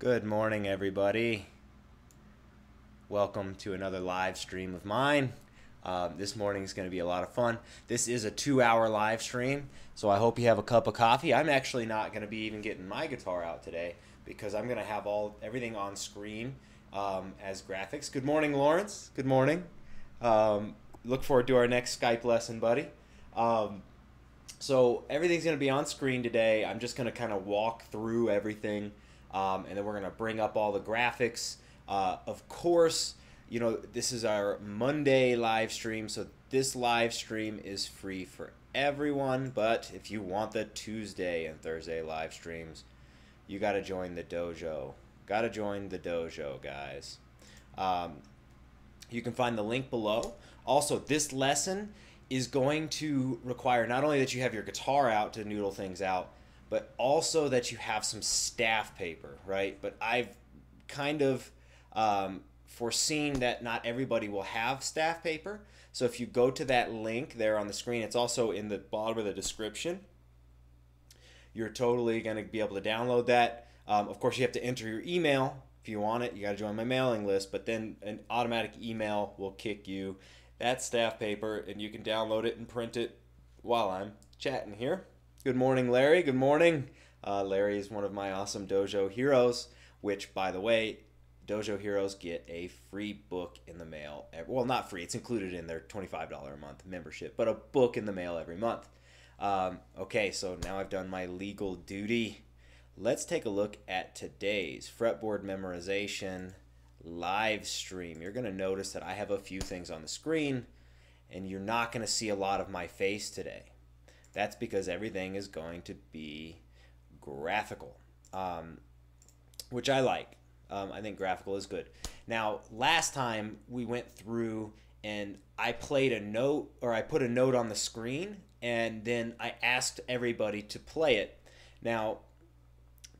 Good morning, everybody. Welcome to another live stream of mine. This morning is going to be a lot of fun. This is a 2-hour live stream, so I hope you have a cup of coffee. I'm actually not going to be even getting my guitar out today because I'm going to have everything on screen as graphics. Good morning, Lawrence. Good morning. Look forward to our next Skype lesson, buddy. So everything's going to be on screen today. I'm just going to kind of walk through everything. And then we're going to bring up all the graphics. Of course, you know, this is our Monday live stream, so this live stream is free for everyone. But if you want the Tuesday and Thursday live streams, you got to join the dojo. Got to join the dojo, guys. You can find the link below. Also, this lesson is going to require not only that you have your guitar out to noodle things out, but also that you have some staff paper, right? But I've kind of foreseen that not everybody will have staff paper. So if you go to that link there on the screen, it's also in the bottom of the description. You're totally going to be able to download that. Of course, you have to enter your email. If you want it, you got to join my mailing list. But then an automatic email will kick you that staff paper, and you can download it and print it while I'm chatting here. Good morning, Larry. Good morning. Larry is one of my awesome dojo heroes, which, by the way, dojo heroes get a free book in the mail. Well, not free. It's included in their $25 a month membership, but a book in the mail every month. Okay, so now I've done my legal duty. Let's take a look at today's fretboard memorization live stream. You're going to notice that I have a few things on the screen, and you're not going to see a lot of my face today. That's because everything is going to be graphical, which I like. I think graphical is good. Now, last time we went through and I played a note, or I put a note on the screen, and then I asked everybody to play it. Now,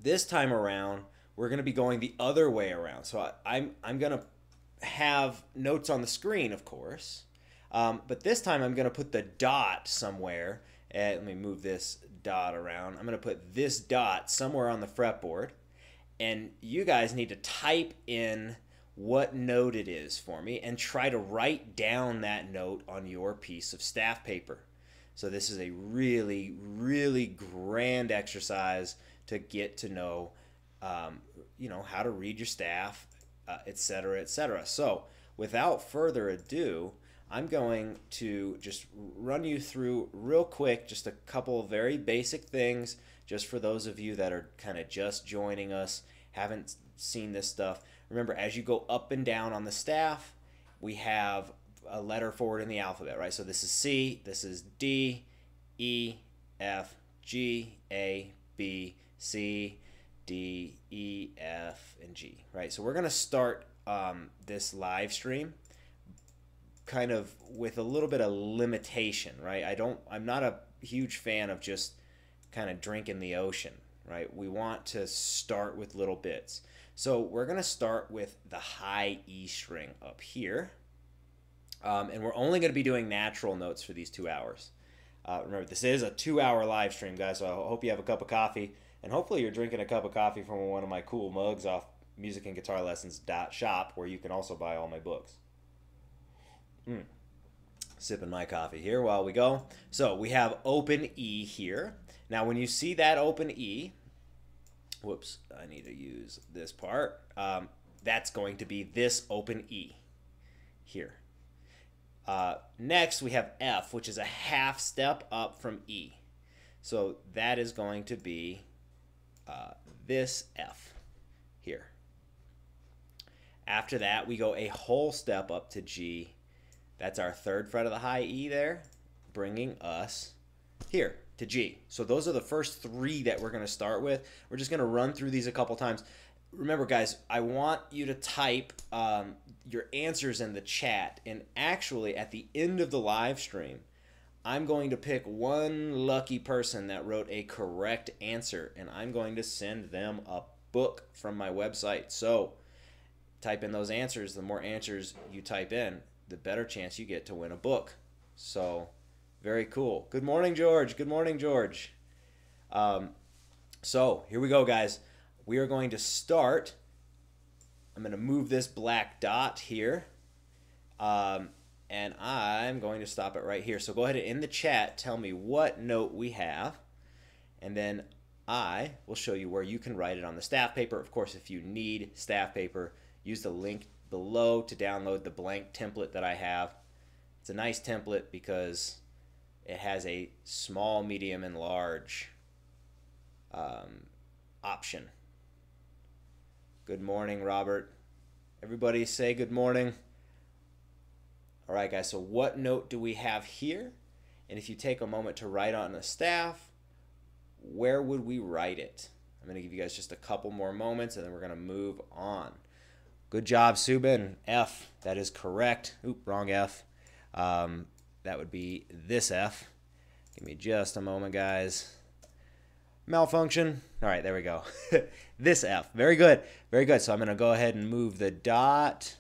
this time around, we're going to be going the other way around. So I'm going to have notes on the screen, of course, but this time I'm going to put the dot somewhere. Let me move this dot around. I'm going to put this dot somewhere on the fretboard, and you guys need to type in what note it is for me and try to write down that note on your piece of staff paper. So this is a really, really grand exercise to get to know, how to read your staff, etc., etc. So without further ado, I'm going to just run you through real quick just a couple of very basic things just for those of you that are kind of just joining us, haven't seen this stuff. Remember, as you go up and down on the staff, we have a letter forward in the alphabet, right? So this is C, this is D, E, F, G, A, B, C, D, E, F, and G, right? So we're going to start this live stream kind of with a little bit of limitation, right? I'm not a huge fan of just kind of drinking the ocean, right? We want to start with little bits. So we're going to start with the high E string up here. And we're only going to be doing natural notes for these 2 hours. Remember, this is a 2-hour live stream, guys, so I hope you have a cup of coffee. And hopefully you're drinking a cup of coffee from one of my cool mugs off musicandguitarlessons.shop, where you can also buy all my books. Sipping my coffee here while we go. So we have open E here. Now when you see that open E, whoops, I need to use this part. That's going to be this open E here. Next we have F, which is a half step up from E. So that is going to be this F here. After that we go a whole step up to G. That's our third fret of the high E there, bringing us here to G. So those are the first 3 that we're going to start with. We're just going to run through these a couple times. Remember, guys, I want you to type your answers in the chat. And actually, at the end of the live stream, I'm going to pick one lucky person that wrote a correct answer, and I'm going to send them a book from my website. So type in those answers. The more answers you type in, the better chance you get to win a book. So very cool. Good morning, George. Good morning, George. So here we go, guys. we are going to start. I'm going to move this black dot here. And I'm going to stop it right here. So go ahead and in the chat tell me what note we have, and then I will show you where you can write it on the staff paper. Of course, if you need staff paper, use the link below to download the blank template that I have. It's a nice template because it has a small, medium, and large option. Good morning, Robert. Everybody say good morning. All right, guys, so what note do we have here? And if you take a moment to write on the staff, where would we write it? I'm going to give you guys just a couple more moments, and then we're going to move on. Good job, Subin. F, that is correct. Oop, wrong F. That would be this F. Give me just a moment, guys. Malfunction. All right, there we go. This F. Very good. Very good. So I'm going to go ahead and move the dot.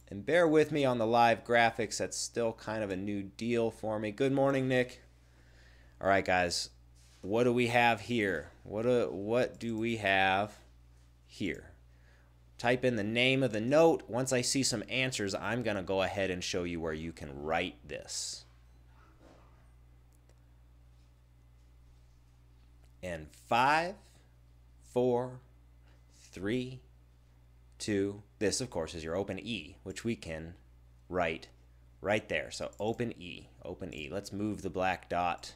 And bear with me on the live graphics. That's still kind of a new deal for me. Good morning, Nick. All right, guys. What do we have here? What do we have here? Type in the name of the note. Once I see some answers, I'm going to go ahead and show you where you can write this. And 5, 4, 3, 2. This, of course, is your open E, which we can write right there. So open E, open E. Let's move the black dot.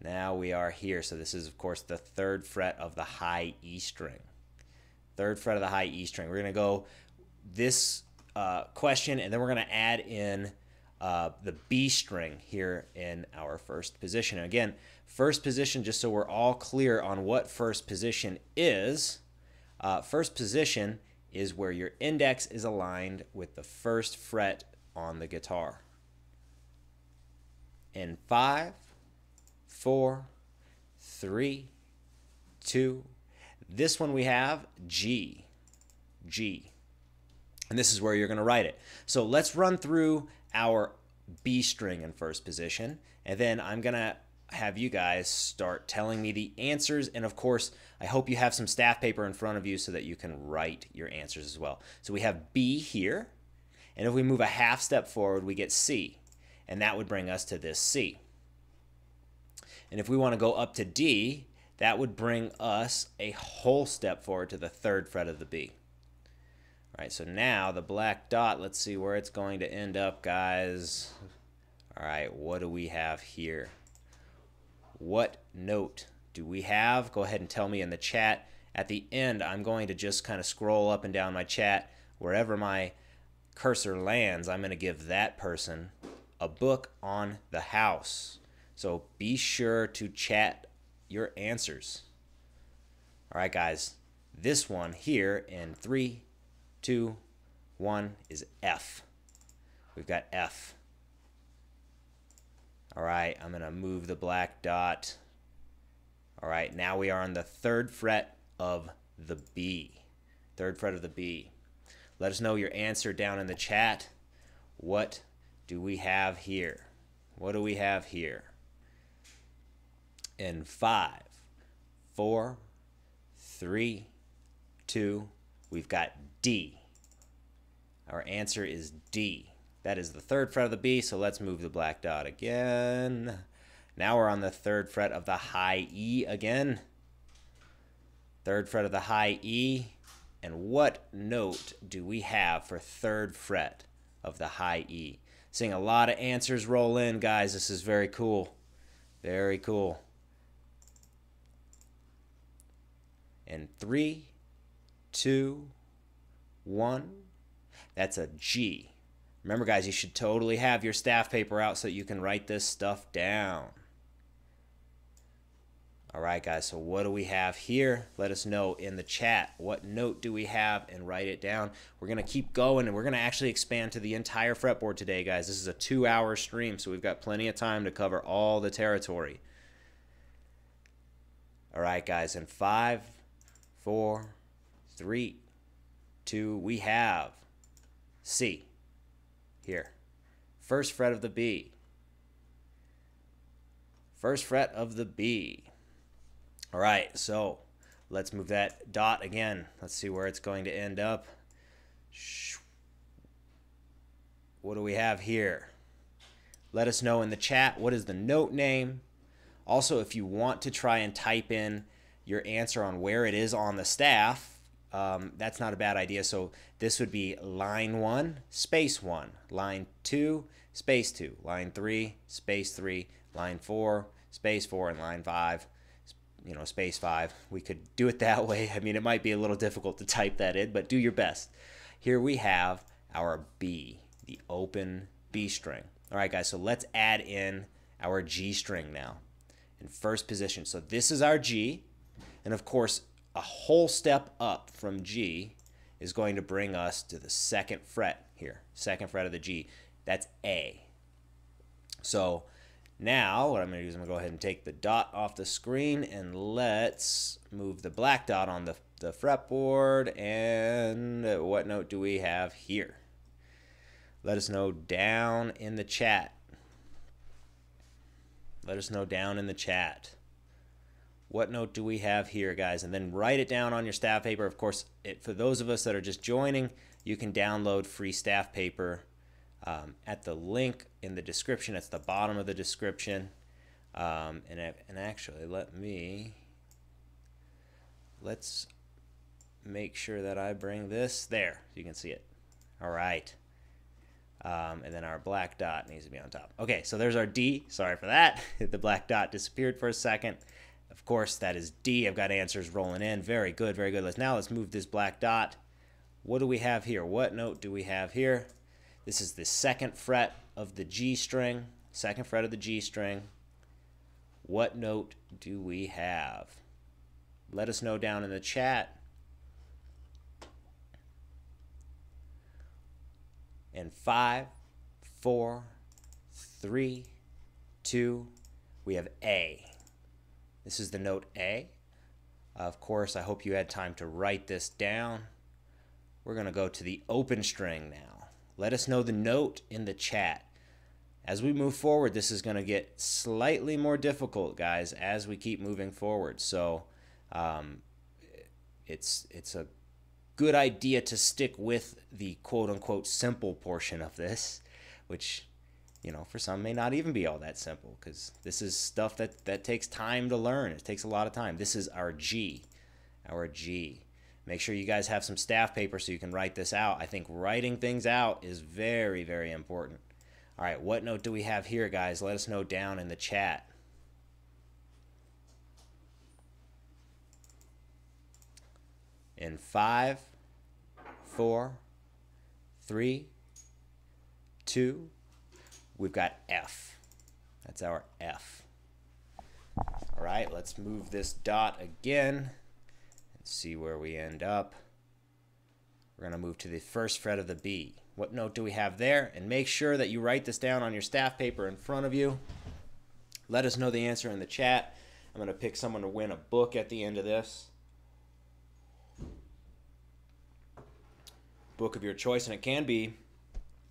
Now we are here. So this is, of course, the 3rd fret of the high E string. 3rd fret of the high E string. We're going to go this question, and then we're going to add in the B string here in our first position. And again, first position, just so we're all clear on what first position is. First position is where your index is aligned with the 1st fret on the guitar. In 5, 4, 3, 2. This one we have G. G. And this is where you're going to write it. So let's run through our B string in first position, and then I'm going to have you guys start telling me the answers. And of course, I hope you have some staff paper in front of you so that you can write your answers as well. So we have B here, and if we move a half step forward, we get C, and that would bring us to this C. And if we want to go up to D, that would bring us a whole step forward to the 3rd fret of the B. All right, so now the black dot, let's see where it's going to end up, guys. All right, what do we have here? What note do we have? Go ahead and tell me in the chat. At the end, I'm going to just kind of scroll up and down my chat. Wherever my cursor lands, I'm going to give that person a book on the house. So be sure to chat your answers. All right, guys. This one here in 3, 2, 1 is F. We've got F. All right, I'm going to move the black dot. All right, now we are on the 3rd fret of the B. 3rd fret of the B. Let us know your answer down in the chat. What do we have here? What do we have here? In 5, 4, 3, 2, we've got D. Our answer is D. That is the 3rd fret of the B, so let's move the black dot again. Now we're on the 3rd fret of the high E again. 3rd fret of the high E. And what note do we have for 3rd fret of the high E? Seeing a lot of answers roll in, guys. This is very cool. Very cool. And 3, 2, 1. That's a G. Remember, guys, you should totally have your staff paper out so that you can write this stuff down. All right, guys, so what do we have here? Let us know in the chat. What note do we have, and write it down. We're going to keep going, and we're going to actually expand to the entire fretboard today, guys. This is a 2-hour stream, so we've got plenty of time to cover all the territory. All right, guys, in 5, 4, 3, 2, we have C. Here, 1st fret of the B. 1st fret of the B. All right, so let's move that dot again. Let's see where it's going to end up. What do we have here? Let us know in the chat, what is the note name? Also, if you want to try and type in your answer on where it is on the staff, that's not a bad idea. So this would be line 1, space 1, line 2, space 2, line 3, space 3, line 4, space 4, and line 5, space 5. We could do it that way. I mean, it might be a little difficult to type that in, but do your best. Here we have our B, the open B string. All right, guys, so let's add in our G string now in first position. So this is our G, and of course, a whole step up from G is going to bring us to the second fret here, second fret of the G. That's A. So now what I'm going to do is I'm going to go ahead and take the dot off the screen, and let's move the black dot on the fretboard. And what note do we have here? Let us know down in the chat. Let us know down in the chat. What note do we have here, guys? And then write it down on your staff paper. Of course, for those of us that are just joining, you can download free staff paper at the link in the description. It's the bottom of the description. And actually, let's make sure that I bring this there so you can see it. All right. And then our black dot needs to be on top. Okay, so there's our D. Sorry for that. The black dot disappeared for a second. Of course, that is D. I've got answers rolling in. Very good, very good. Let's move this black dot. What do we have here? What note do we have here? This is the second fret of the G string. Second fret of the G string. What note do we have? Let us know down in the chat. And 5, 4, 3, 2, we have A. This is the note A. Of course, I hope you had time to write this down. We're going to go to the open string now. Let us know the note in the chat. As we move forward, this is going to get slightly more difficult, guys, as we keep moving forward. So it's a good idea to stick with the quote-unquote simple portion of this, which, for some may not even be all that simple, because this is stuff that takes time to learn. It takes a lot of time. This is our G. Our G. Make sure you guys have some staff paper so you can write this out. I think writing things out is very, very important. All right, what note do we have here, guys? Let us know down in the chat. In 5, 4, 3, 2, we've got F. That's our F. All right, let's move this dot again and see where we end up. We're going to move to the first fret of the B. What note do we have there? And make sure that you write this down on your staff paper in front of you. Let us know the answer in the chat. I'm going to pick someone to win a book at the end of this. Book of your choice, and it can be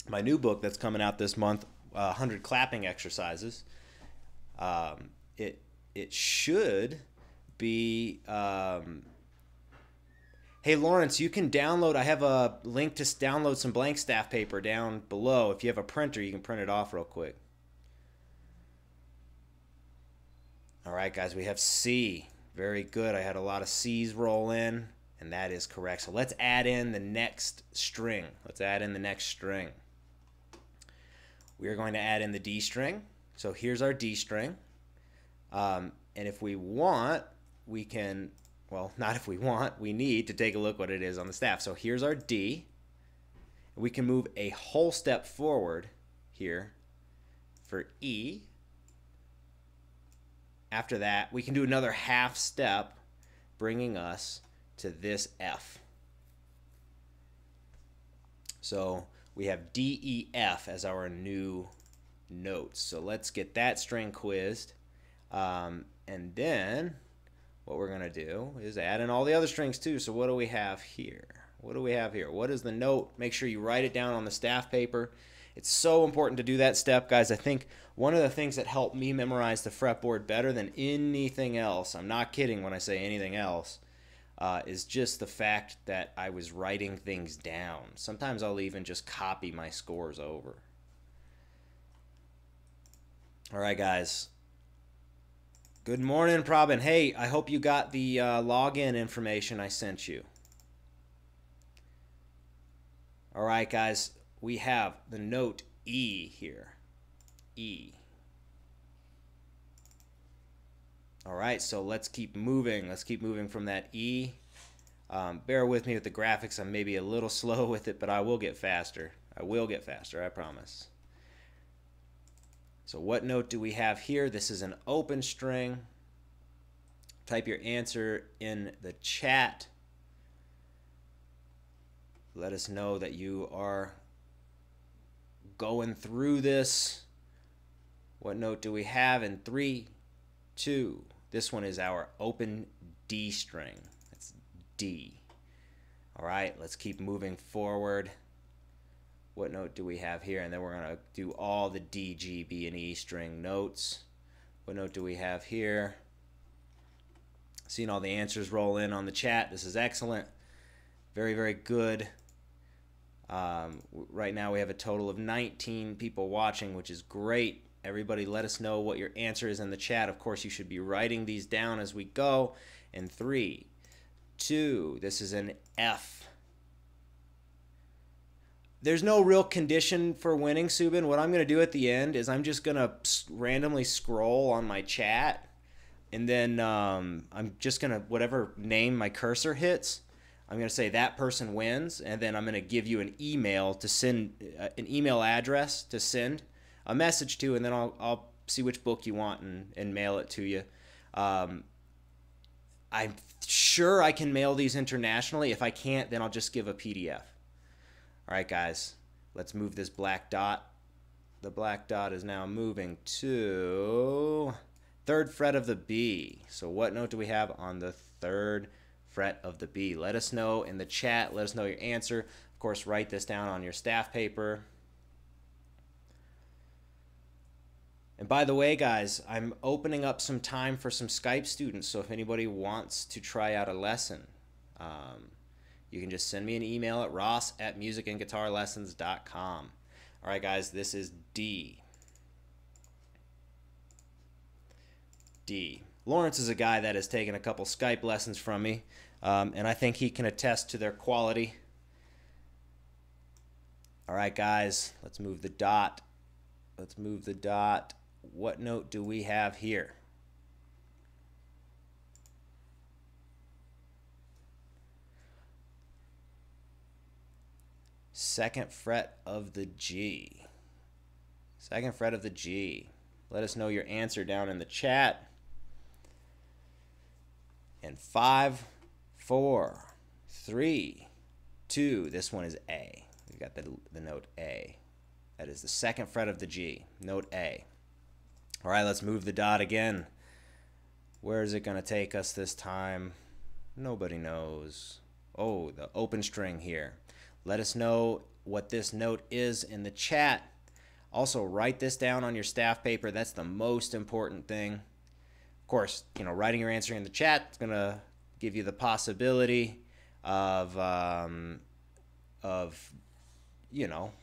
my new book that's coming out this month, 100 clapping exercises. It should be hey Lawrence, you can download, I have a link to download some blank staff paper down below. If you have a printer, you can print it off real quick. All right, guys, we have C. Very good. I had a lot of C's roll in. And that is correct. So let's add in the next string. Let's add in the next string. We are going to add in the D string. So here's our D string. And if we want, we can, well, not if we want, we need to take a look what it is on the staff. So here's our D. We can move a whole step forward here for E. After that, we can do another half step, bringing us to this F. So we have D, E, F as our new notes. So let's get that string quizzed. And then what we're going to do is add in all the other strings too. So what do we have here? What do we have here? What is the note? Make sure you write it down on the staff paper. It's so important to do that step, guys. I think one of the things that helped me memorize the fretboard better than anything else, I'm not kidding when I say anything else, is just the fact that I was writing things down. Sometimes I'll even just copy my scores over. All right, guys. Good morning, Probin. Hey, I hope you got the login information I sent you. All right, guys. We have the note E here. E. All right, so let's keep moving. Let's keep moving from that E. Bear with me with the graphics. I'm maybe a little slow with it, but I will get faster. I will get faster, I promise. So what note do we have here? This is an open string. Type your answer in the chat. Let us know that you are going through this. What note do we have in 3, 2? This one is our open D string. That's D. All right, let's keep moving forward. What note do we have here? And then we're going to do all the D, G, B, and E string notes. What note do we have here? Seeing all the answers roll in on the chat. This is excellent. Very, very good. Right now we have a total of 19 people watching, which is great. Everybody let us know what your answer is in the chat. Of course, you should be writing these down as we go. In 3, 2, this is an F. There's no real condition for winning, Subin. What I'm going to do at the end is I'm just going to randomly scroll on my chat, and then I'm just going to, whatever name my cursor hits, I'm going to say that person wins, and then I'm going to give you an email to send, an email address to send a message to, and then I'll see which book you want and mail it to you. I'm sure I can mail these internationally. If I can't, then I'll just give a PDF. All right, guys, let's move this black dot. The black dot is now moving to 3rd fret of the B. So what note do we have on the 3rd fret of the B? Let us know in the chat. Let us know your answer. Of course, write this down on your staff paper. And by the way, guys, I'm opening up some time for some Skype students. So if anybody wants to try out a lesson, you can just send me an email at ross@musicandguitarlessons.com. All right, guys, this is D. D. Lawrence is a guy that has taken a couple Skype lessons from me, and I think he can attest to their quality. All right, guys, let's move the dot. Let's move the dot. What note do we have here? Second fret of the G. 2nd fret of the G. Let us know your answer down in the chat. And 5, 4, 3, 2. This one is A. We've got the note A. That is the 2nd fret of the G. Note A. All right, let's move the dot again. Where is it going to take us this time? Nobody knows. Oh, the open string here. Let us know what this note is in the chat. Also, write this down on your staff paper. That's the most important thing. Of course, you know, writing your answer in the chat is going to give you the possibility of you know,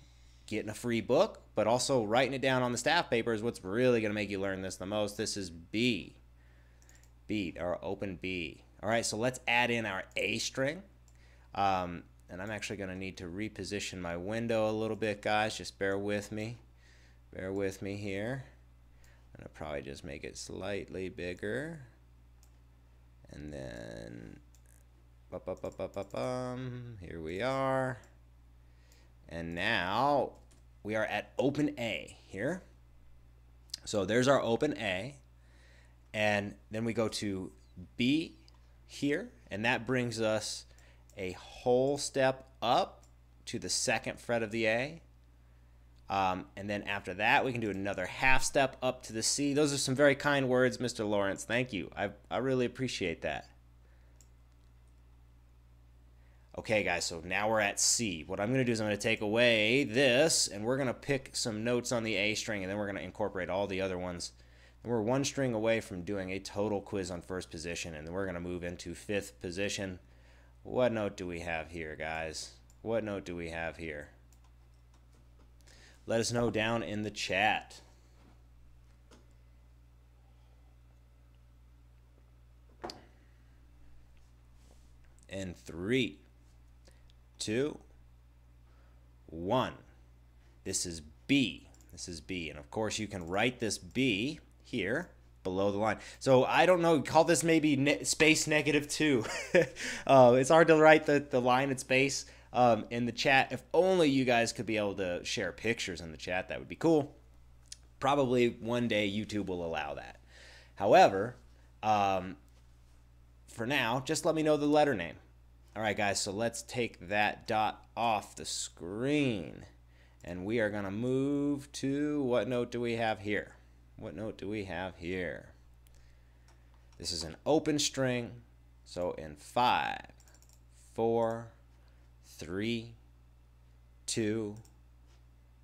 getting a free book, but also writing it down on the staff paper is what's really going to make you learn this the most. This is B. B, or open B. All right, so let's add in our A string. And I'm actually going to need to reposition my window a little bit, guys. Just bear with me. Bear with me here. I'm going to probably just make it slightly bigger. And then, here we are. And now we are at open A here. So there's our open A. And then we go to B here. And that brings us a whole step up to the 2nd fret of the A. And then after that, we can do another half step up to the C. Those are some very kind words, Mr. Lawrence. Thank you. I really appreciate that. Okay, guys, so now we're at C. What I'm going to do is I'm going to take away this, and we're going to pick some notes on the A string, and then we're going to incorporate all the other ones. And we're one string away from doing a total quiz on first position, and then we're going to move into fifth position. What note do we have here, guys? What note do we have here? Let us know down in the chat. And 3, 2, 1. This is B. This is B. And of course, you can write this B here below the line. So I don't know, call this maybe space -2. It's hard to write the line and space in the chat. If only you guys could be able to share pictures in the chat, that would be cool. Probably one day YouTube will allow that. However, for now, just let me know the letter name. All right, guys, so let's take that dot off the screen. And we are going to move to, what note do we have here? What note do we have here? This is an open string. So in 5, 4, 3, 2,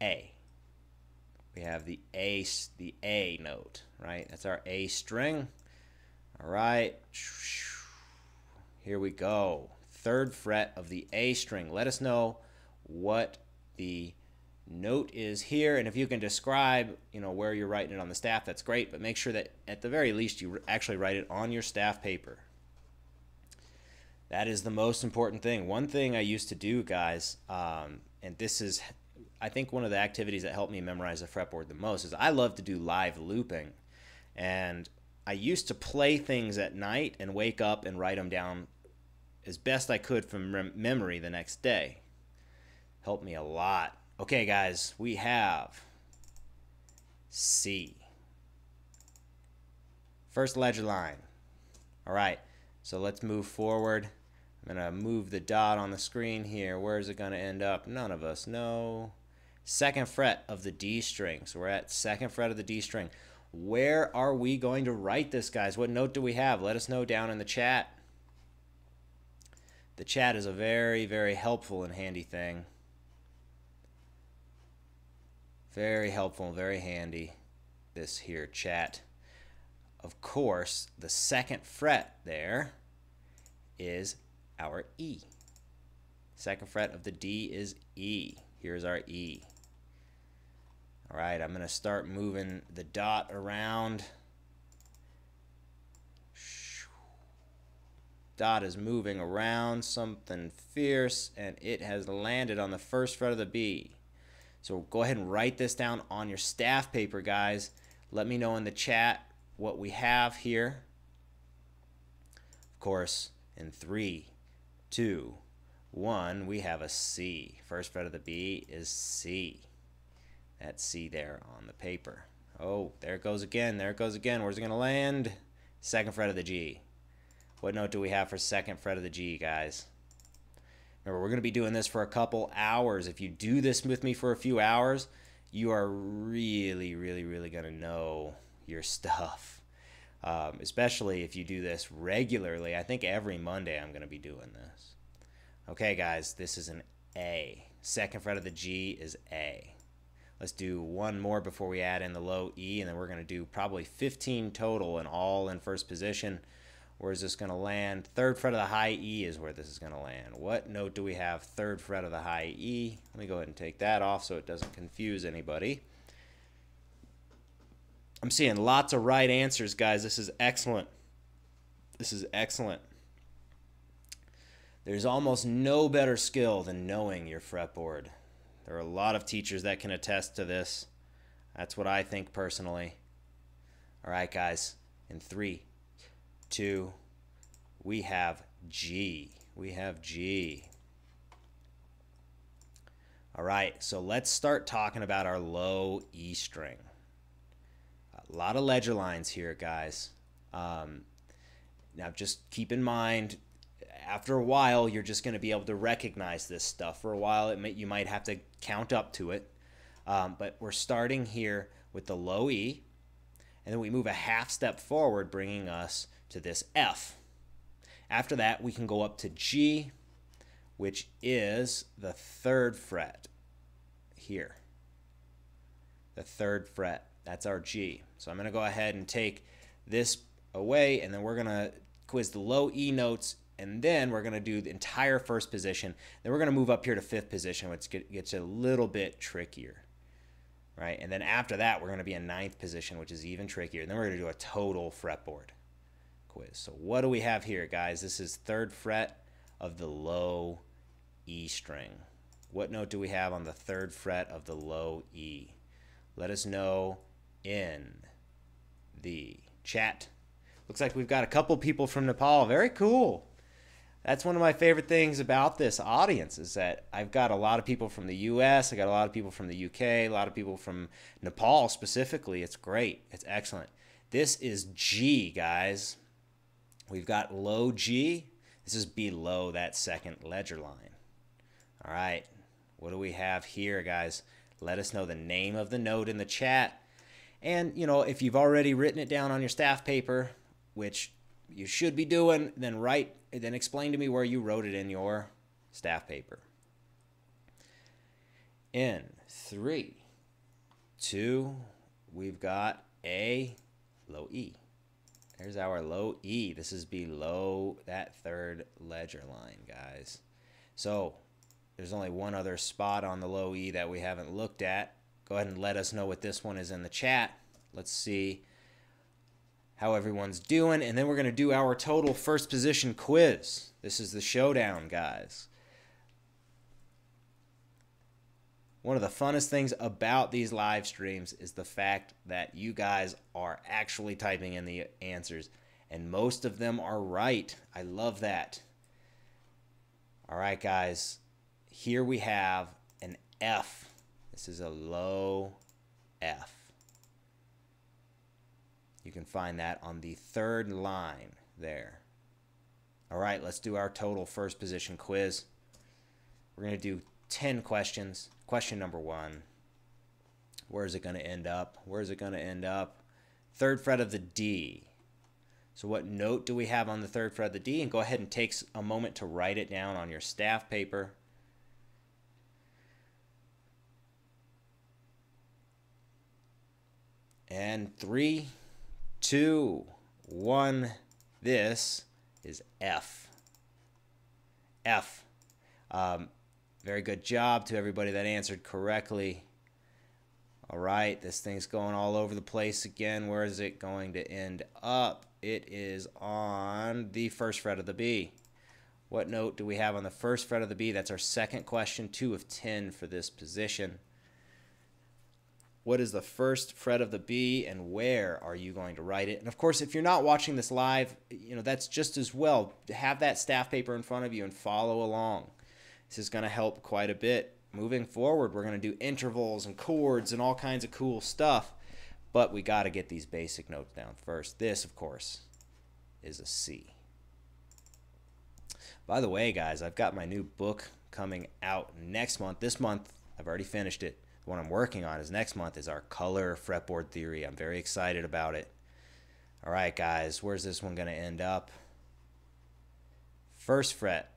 A. We have the A note, right? That's our A string. All right. Here we go. 3rd fret of the A string. Let us know what the note is here, and if you can describe, where you're writing it on the staff, that's great, but make sure that at the very least you actually write it on your staff paper. That is the most important thing. One thing I used to do, guys, and this is, I think, one of the activities that helped me memorize the fretboard the most, is I love to do live looping. And I used to play things at night and wake up and write them down as best I could from memory the next day. Helped me a lot. Okay, guys, we have C. First ledger line. All right, so let's move forward. I'm going to move the dot on the screen here. Where is it going to end up? None of us know. 2nd fret of the D string. So we're at 2nd fret of the D string. Where are we going to write this, guys? What note do we have? Let us know down in the chat. The chat is a very, very helpful and handy thing. Very helpful and very handy, this here chat. Of course, the 2nd fret there is our E. 2nd fret of the D is E. Here's our E. All right, I'm going to start moving the dot around. Dot is moving around something fierce, and it has landed on the 1st fret of the B. So go ahead and write this down on your staff paper, guys. Let me know in the chat what we have here. Of course, in 3, 2, 1, we have a C. 1st fret of the B is C. That's C there on the paper. Oh, there it goes again. There it goes again. Where's it going to land? 2nd fret of the G. What note do we have for 2nd fret of the G, guys? Remember, we're going to be doing this for a couple hours. If you do this with me for a few hours, you are really, really, really going to know your stuff. Especially if you do this regularly. I think every Monday I'm going to be doing this. Okay, guys, this is an A. 2nd fret of the G is A. Let's do one more before we add in the low E, and then we're going to do probably 15 total and all in first position. Where is this going to land? 3rd fret of the high E is where this is going to land. What note do we have 3rd fret of the high E? Let me go ahead and take that off so it doesn't confuse anybody. I'm seeing lots of right answers, guys. This is excellent. This is excellent. There's almost no better skill than knowing your fretboard. There are a lot of teachers that can attest to this. That's what I think personally. All right, guys. In 3, 2, we have G. We have G. All right, so let's start talking about our low E string. A lot of ledger lines here, guys. Now just keep in mind, after a while, you're just going to be able to recognize this stuff. For a while, you might have to count up to it. But we're starting here with the low E, and then we move a half step forward, bringing us to this F. After that, we can go up to G, which is the 3rd fret here. The 3rd fret. That's our G. So I'm going to go ahead and take this away, and then we're going to quiz the low E notes, and then we're going to do the entire 1st position. Then we're going to move up here to 5th position, which gets a little bit trickier. Right? And then after that, we're going to be in 9th position, which is even trickier. And then we're going to do a total fretboard quiz. So what do we have here, guys? This is 3rd fret of the low E string. What note do we have on the 3rd fret of the low E? Let us know in the chat. Looks like we've got a couple people from Nepal. Very cool. That's one of my favorite things about this audience, is that I've got a lot of people from the US, I got a lot of people from the UK, a lot of people from Nepal specifically. It's great. It's excellent. This is G, guys. We've got low G. This is below that 2nd ledger line. All right. What do we have here, guys? Let us know the name of the note in the chat. And, you know, if you've already written it down on your staff paper, which you should be doing, then explain to me where you wrote it in your staff paper. In 3, 2, we've got a low E. There's our low E. This is below that 3rd ledger line, guys. So there's only one other spot on the low E that we haven't looked at. Go ahead and let us know what this one is in the chat. Let's see how everyone's doing, and then we're going to do our total 1st position quiz. This is the showdown, guys. One of the funnest things about these live streams is the fact that you guys are actually typing in the answers, and most of them are right. I love that. All right, guys. Here we have an F. This is a low F. You can find that on the 3rd line there. All right, let's do our total 1st position quiz. We're going to do 10 questions. Question number 1. Where is it going to end up? Where is it going to end up? 3rd fret of the D. So what note do we have on the 3rd fret of the D? And go ahead and take a moment to write it down on your staff paper. And 3, 2, 1. This is F. F. Very good job to everybody that answered correctly. All right, this thing's going all over the place again. Where is it going to end up? It is on the 1st fret of the B. What note do we have on the 1st fret of the B? That's our 2nd question, 2 of 10 for this position. What is the 1st fret of the B, and where are you going to write it? And of course, if you're not watching this live, you know, that's just as well. Have that staff paper in front of you and follow along. This is going to help quite a bit. Moving forward, we're going to do intervals and chords and all kinds of cool stuff, but we got to get these basic notes down first. This, of course, is a C. By the way, guys, I've got my new book coming out next month. This month, I've already finished it. The one I'm working on is next month is our color fretboard theory. I'm very excited about it. All right, guys, where's this one going to end up? 1st fret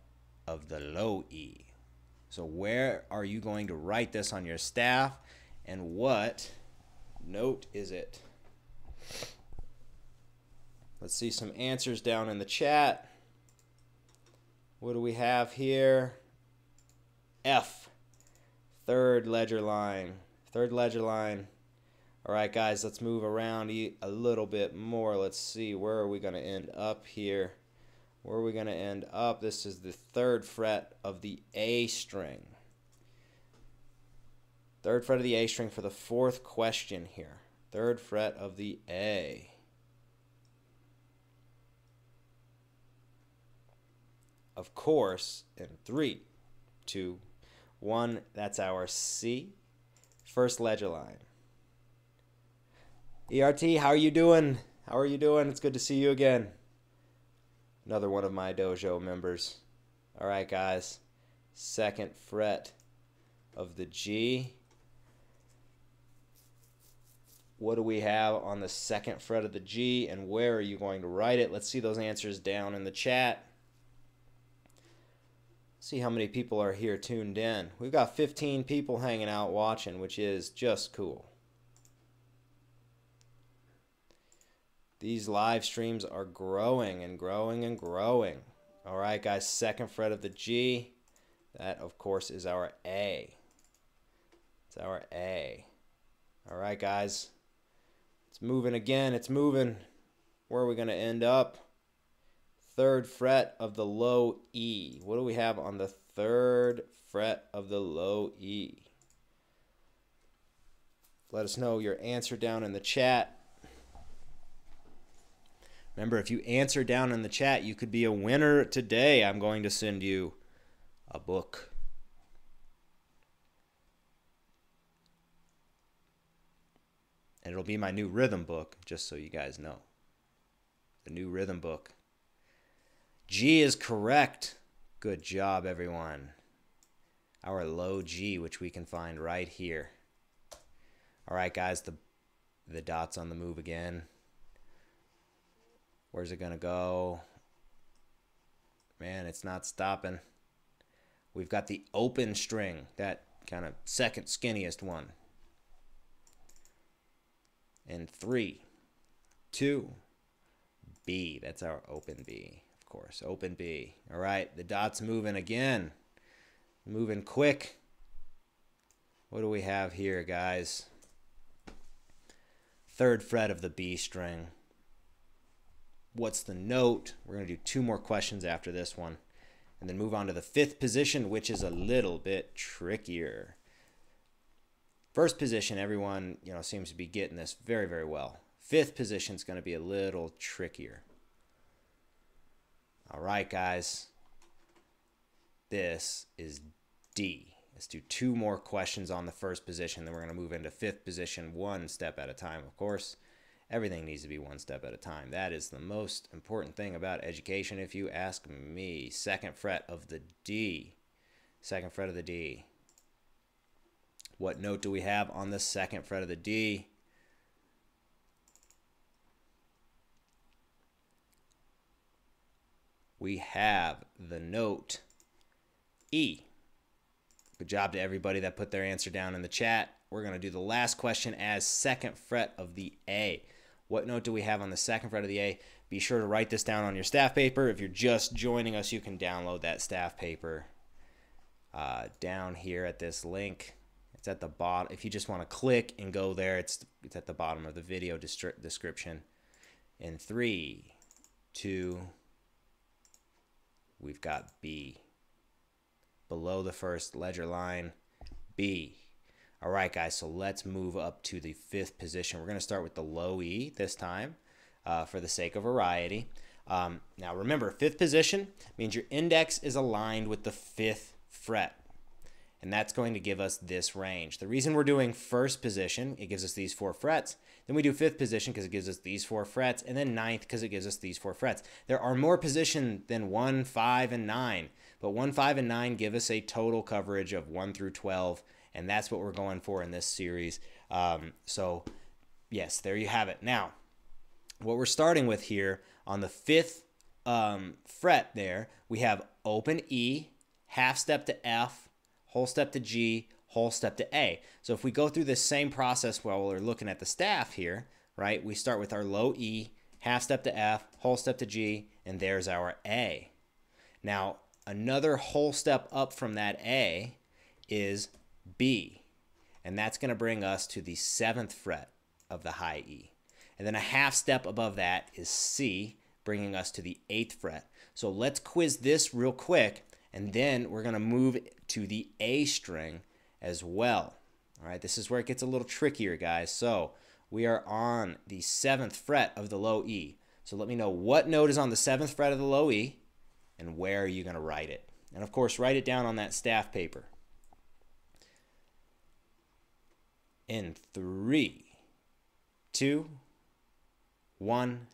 of the low E. So where are you going to write this on your staff, and what note is it? Let's see some answers down in the chat. What do we have here? F. 3rd ledger line. 3rd ledger line. All right, guys, let's move around a little bit more. Let's see, where are we going to end up here? Where are we going to end up? This is the 3rd fret of the A string. 3rd fret of the A string for the 4th question here. 3rd fret of the A. Of course, in 3, 2, 1, that's our C. 1st ledger line. ERT, how are you doing? How are you doing? It's good to see you again. Another one of my dojo members. All right, guys. 2nd fret of the G. What do we have on the 2nd fret of the G, and where are you going to write it? Let's see those answers down in the chat. See how many people are here tuned in. We've got 15 people hanging out watching, which is just cool. These live streams are growing and growing and growing. All right, guys, second fret of the G. That, of course, is our A. It's our A. All right, guys. It's moving again. It's moving. Where are we going to end up? Third fret of the low E. What do we have on the third fret of the low E? Let us know your answer down in the chat. Remember, if you answer down in the chat, you could be a winner today. I'm going to send you a book. And it'll be my new rhythm book, just so you guys know. The new rhythm book. G is correct. Good job, everyone. Our low G, which we can find right here. All right, guys, the dot's on the move again. Where's it going to go? Man, it's not stopping. We've got the open string, that kind of second skinniest one. And 3, 2, B. That's our open B, of course. Open B. All right, the dot's moving again. Moving quick. What do we have here, guys? Third fret of the B string. What's the note? We're going to do 2 more questions after this one. And then move on to the 5th position, which is a little bit trickier. First position, everyone, seems to be getting this very, very well. 5th position is going to be a little trickier. All right, guys. This is D. Let's do 2 more questions on the first position. Then we're going to move into 5th position, one step at a time, of course. Everything needs to be one step at a time. That is the most important thing about education, if you ask me. 2nd fret of the D. 2nd fret of the D. What note do we have on the 2nd fret of the D? We have the note E. Good job to everybody that put their answer down in the chat. We're going to do the last question as 2nd fret of the A. What note do we have on the 2nd fret of the A? Be sure to write this down on your staff paper. If you're just joining us, you can download that staff paper down here at this link. It's at the bottom. If you just want to click and go there, it's at the bottom of the video description. In 3, 2, we've got B. Below the first ledger line, B. All right, guys, so let's move up to the 5th position. We're going to start with the low E this time for the sake of variety. Now, remember, 5th position means your index is aligned with the 5th fret, and that's going to give us this range. The reason we're doing 1st position, it gives us these 4 frets. Then we do 5th position because it gives us these 4 frets, and then 9th because it gives us these 4 frets. There are more positions than 1, 5, and 9, but 1, 5, and 9 give us a total coverage of 1 through 12, and that's what we're going for in this series. So, yes, there you have it. Now, what we're starting with here on the 5th fret there, we have open E, half step to F, whole step to G, whole step to A. So if we go through this same process while we're looking at the staff here, right, we start with our low E, half step to F, whole step to G, and there's our A. Now, another whole step up from that A is B, and that's going to bring us to the 7th fret of the high E. And then a half step above that is C, bringing us to the 8th fret. So let's quiz this real quick, and then we're going to move to the A string as well. All right, this is where it gets a little trickier, guys. So we are on the 7th fret of the low E. So let me know what note is on the 7th fret of the low E, and where are you going to write it. And of course, write it down on that staff paper. In 3, 2, 1,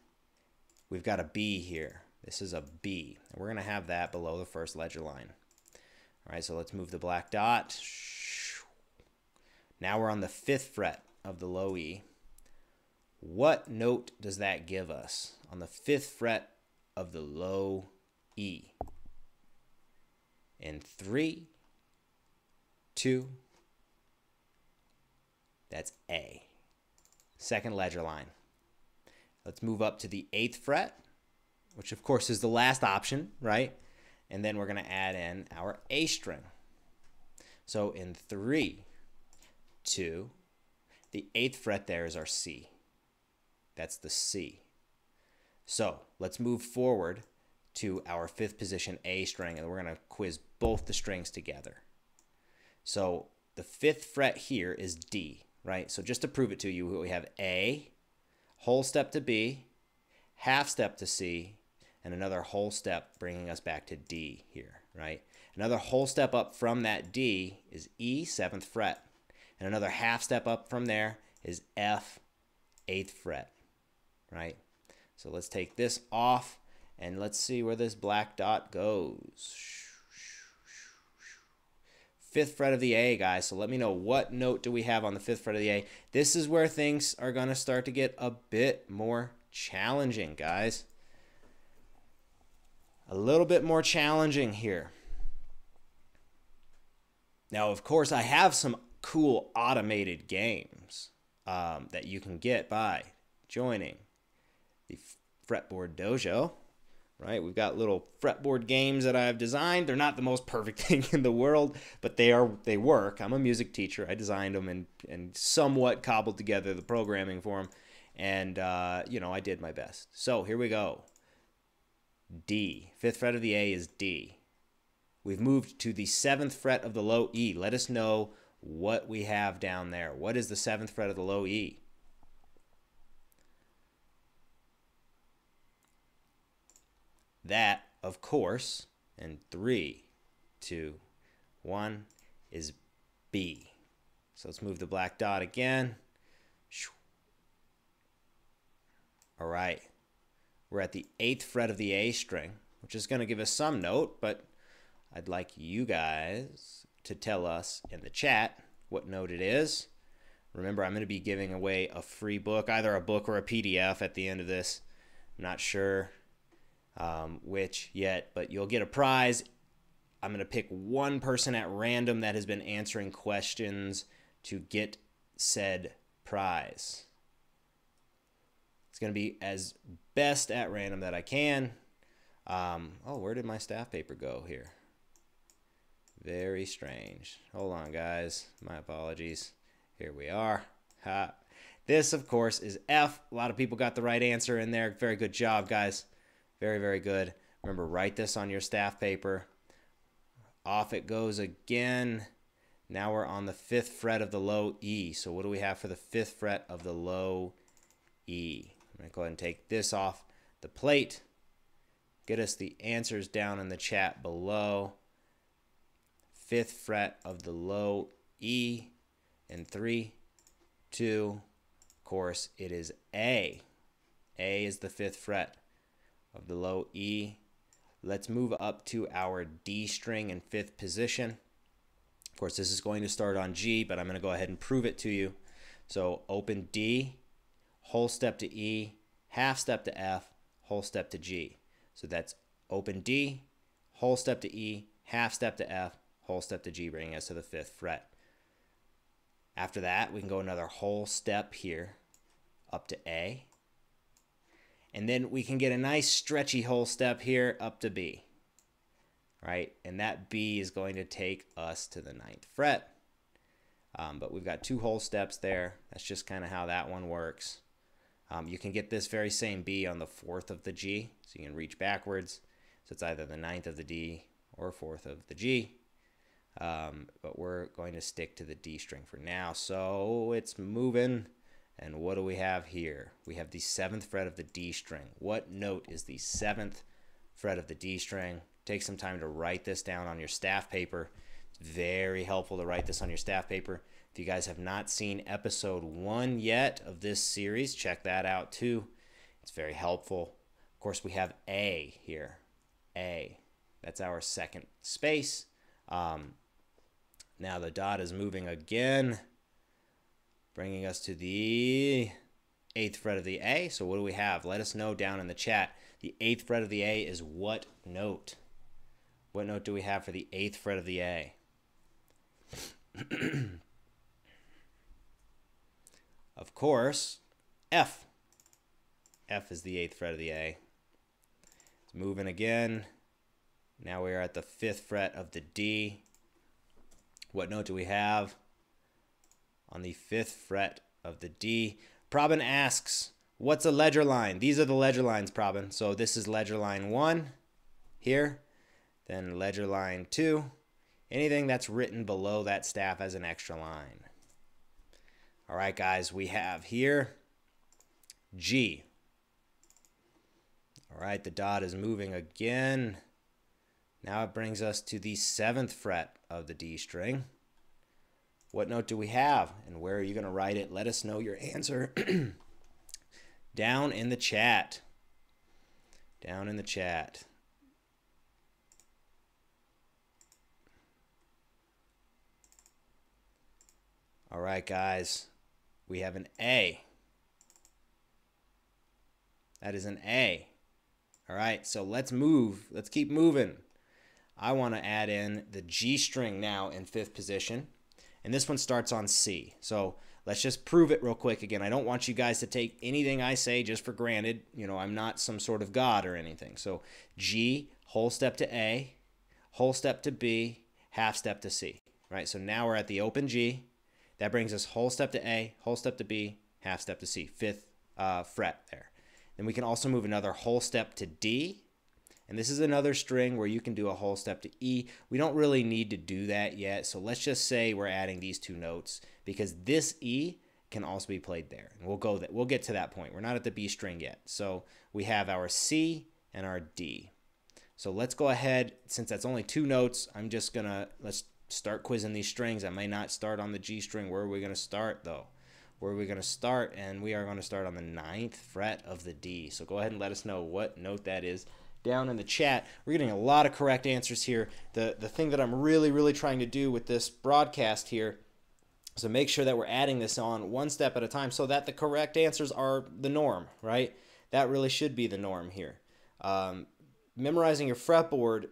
we've got a B here. This is a B, and we're going to have that below the first ledger line. All right, so let's move the black dot. Now we're on the 5th fret of the low E. What note does that give us on the 5th fret of the low E? In 3, 2, that's A. Second ledger line. Let's move up to the 8th fret, which of course is the last option, right? And then we're going to add in our A string. So in 3, 2, the 8th fret there is our C. That's the C. So let's move forward to our 5th position A string, and we're going to quiz both the strings together. So the 5th fret here is D, right? So just to prove it to you, we have A, whole step to B, half step to C, and another whole step bringing us back to D here, right? Another whole step up from that D is E, 7th fret. And another half step up from there is F, 8th fret, right? So let's take this off, and let's see where this black dot goes. 5th fret of the A, guys. So let me know, what note do we have on the 5th fret of the A? This is where things are going to start to get a bit more challenging, guys. A little bit more challenging here. Now, of course, I have some cool automated games that you can get by joining the fretboard dojo, right? We've got little fretboard games that I've designed. They're not the most perfect thing in the world, but they work. I'm a music teacher. I designed them and somewhat cobbled together the programming for them, and you know, I did my best. So here we go. D. 5th fret of the A is D. We've moved to the 7th fret of the low E. Let us know what we have down there. What is the 7th fret of the low E? That, of course, in 3, 2, 1, is B. So let's move the black dot again. All right. We're at the 8th fret of the A string, which is going to give us some note, but I'd like you guys to tell us in the chat what note it is. Remember, I'm going to be giving away a free book, either a book or a PDF at the end of this. I'm not sure which yet, but you'll get a prize. I'm going to pick one person at random that has been answering questions to get said prize. It's going to be as best at random that I can. Oh, where did my staff paper go here? Very strange. Hold on, guys. My apologies. Here we are. Ha. This, of course, is F. A lot of people got the right answer in there. Very good job, guys. Very, very good. Remember, write this on your staff paper. Off it goes again. Now we're on the 5th fret of the low E. So what do we have for the 5th fret of the low E? I'm going to go ahead and take this off the plate. Get us the answers down in the chat below. 5th fret of the low E in 3, 2, of course, it is A. A is the 5th fret of the low E. Let's move up to our D string in 5th position. Of course, this is going to start on G, but I'm going to go ahead and prove it to you. So open D, whole step to E, half step to F, whole step to G. So that's open D, whole step to E, half step to F, whole step to G, bringing us to the 5th fret. After that, we can go another whole step here up to A. And then we can get a nice stretchy whole step here up to B. Right? And that B is going to take us to the 9th fret. But we've got 2 whole steps there. That's just kind of how that one works. You can get this very same B on the 4th of the G. So you can reach backwards. So it's either the 9th of the D or 4th of the G. But we're going to stick to the D string for now. So it's moving. And what do we have here? We have the 7th fret of the D string. What note is the 7th fret of the D string? Take some time to write this down on your staff paper. It's very helpful to write this on your staff paper. If you guys have not seen episode 1 yet of this series, check that out too. It's very helpful. Of course, we have A here. A. That's our 2nd space. Now the dot is moving again, bringing us to the 8th fret of the A. So what do we have? Let us know down in the chat. The 8th fret of the A is what note? What note do we have for the 8th fret of the A? Of course, F. F is the 8th fret of the A. It's moving again. Now we are at the 5th fret of the D. What note do we have on the 5th fret of the D? Prabin asks, what's a ledger line? These are the ledger lines, Prabin. So this is ledger line 1 here, then ledger line 2. Anything that's written below that staff as an extra line. All right, guys, we have here G. All right, the dot is moving again. Now it brings us to the 7th fret of the D string. What note do we have, and where are you going to write it? Let us know your answer down in the chat. Down in the chat. All right, guys, we have an A. That is an A. All right, so let's move. Let's keep moving. I want to add in the G string now in 5th position. And this one starts on C. So let's just prove it real quick again. I don't want you guys to take anything I say just for granted. You know, I'm not some sort of God or anything. So G, whole step to A, whole step to B, half step to C. Right? So now we're at the open G. That brings us whole step to A, whole step to B, half step to C. 5th fret there. Then we can also move another whole step to D. And this is another string where you can do a whole step to E. We don't really need to do that yet. So let's just say we're adding these 2 notes because this E can also be played there. And we'll get to that point. We're not at the B string yet. So we have our C and our D. So let's go ahead. Since that's only 2 notes, I'm just going to, let's start quizzing these strings. I may not start on the G string. Where are we going to start though? Where are we going to start? And we are going to start on the 9th fret of the D. So go ahead and let us know what note that is down in the chat. We're getting a lot of correct answers here. The thing that I'm really trying to do with this broadcast here is to make sure that we're adding this on one step at a time so that the correct answers are the norm, right? That really should be the norm here. Memorizing your fretboard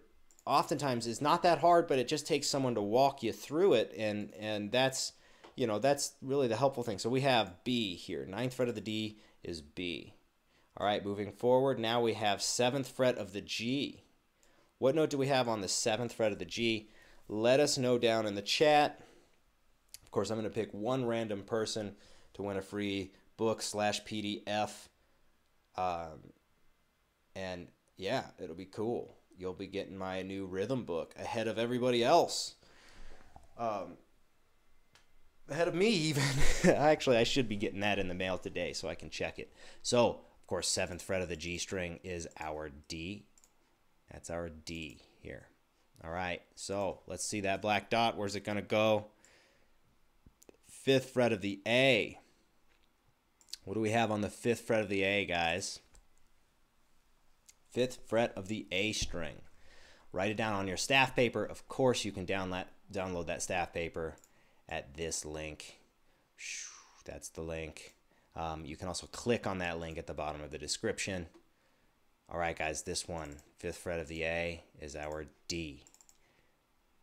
oftentimes is not that hard, but it just takes someone to walk you through it, and that's, you know, that's really the helpful thing. So we have B here. 9th fret of the D is B. All right, moving forward, now we have 7th fret of the G. What note do we have on the 7th fret of the G? Let us know down in the chat. Of course, I'm going to pick one random person to win a free book/PDF. And yeah, it'll be cool. You'll be getting my new rhythm book ahead of everybody else. Ahead of me even. Actually, I should be getting that in the mail today so I can check it. So, of course, 7th fret of the G string is our D. That's our D here. All right, so let's see that black dot. Where's it going to go? 5th fret of the A. What do we have on the 5th fret of the A, guys? 5th fret of the A string. Write it down on your staff paper. Of course, you can download that staff paper at this link. That's the link. You can also click on that link at the bottom of the description. All right, guys, this one, 5th fret of the A, is our D.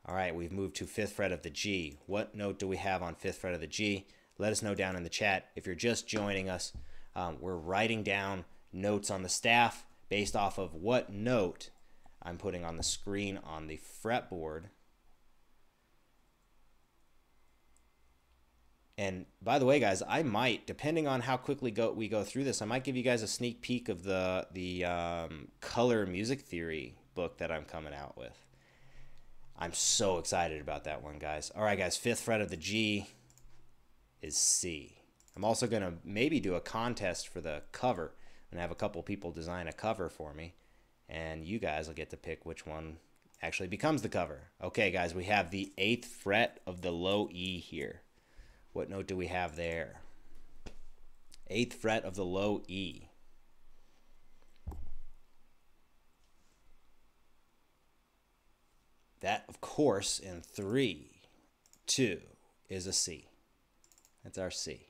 All right, we've moved to 5th fret of the G. What note do we have on 5th fret of the G? Let us know down in the chat. If you're just joining us, we're writing down notes on the staff based off of what note I'm putting on the screen on the fretboard. And by the way, guys, I might, depending on how quickly we go through this, I might give you guys a sneak peek of the color music theory book that I'm coming out with. I'm so excited about that one, guys. All right, guys, 5th fret of the G is C. I'm also going to maybe do a contest for the cover and have a couple people design a cover for me, and you guys will get to pick which one actually becomes the cover. Okay, guys, we have the 8th fret of the low E here. What note do we have there? 8th fret of the low E. That, of course, in 3, 2, is a C. That's our C.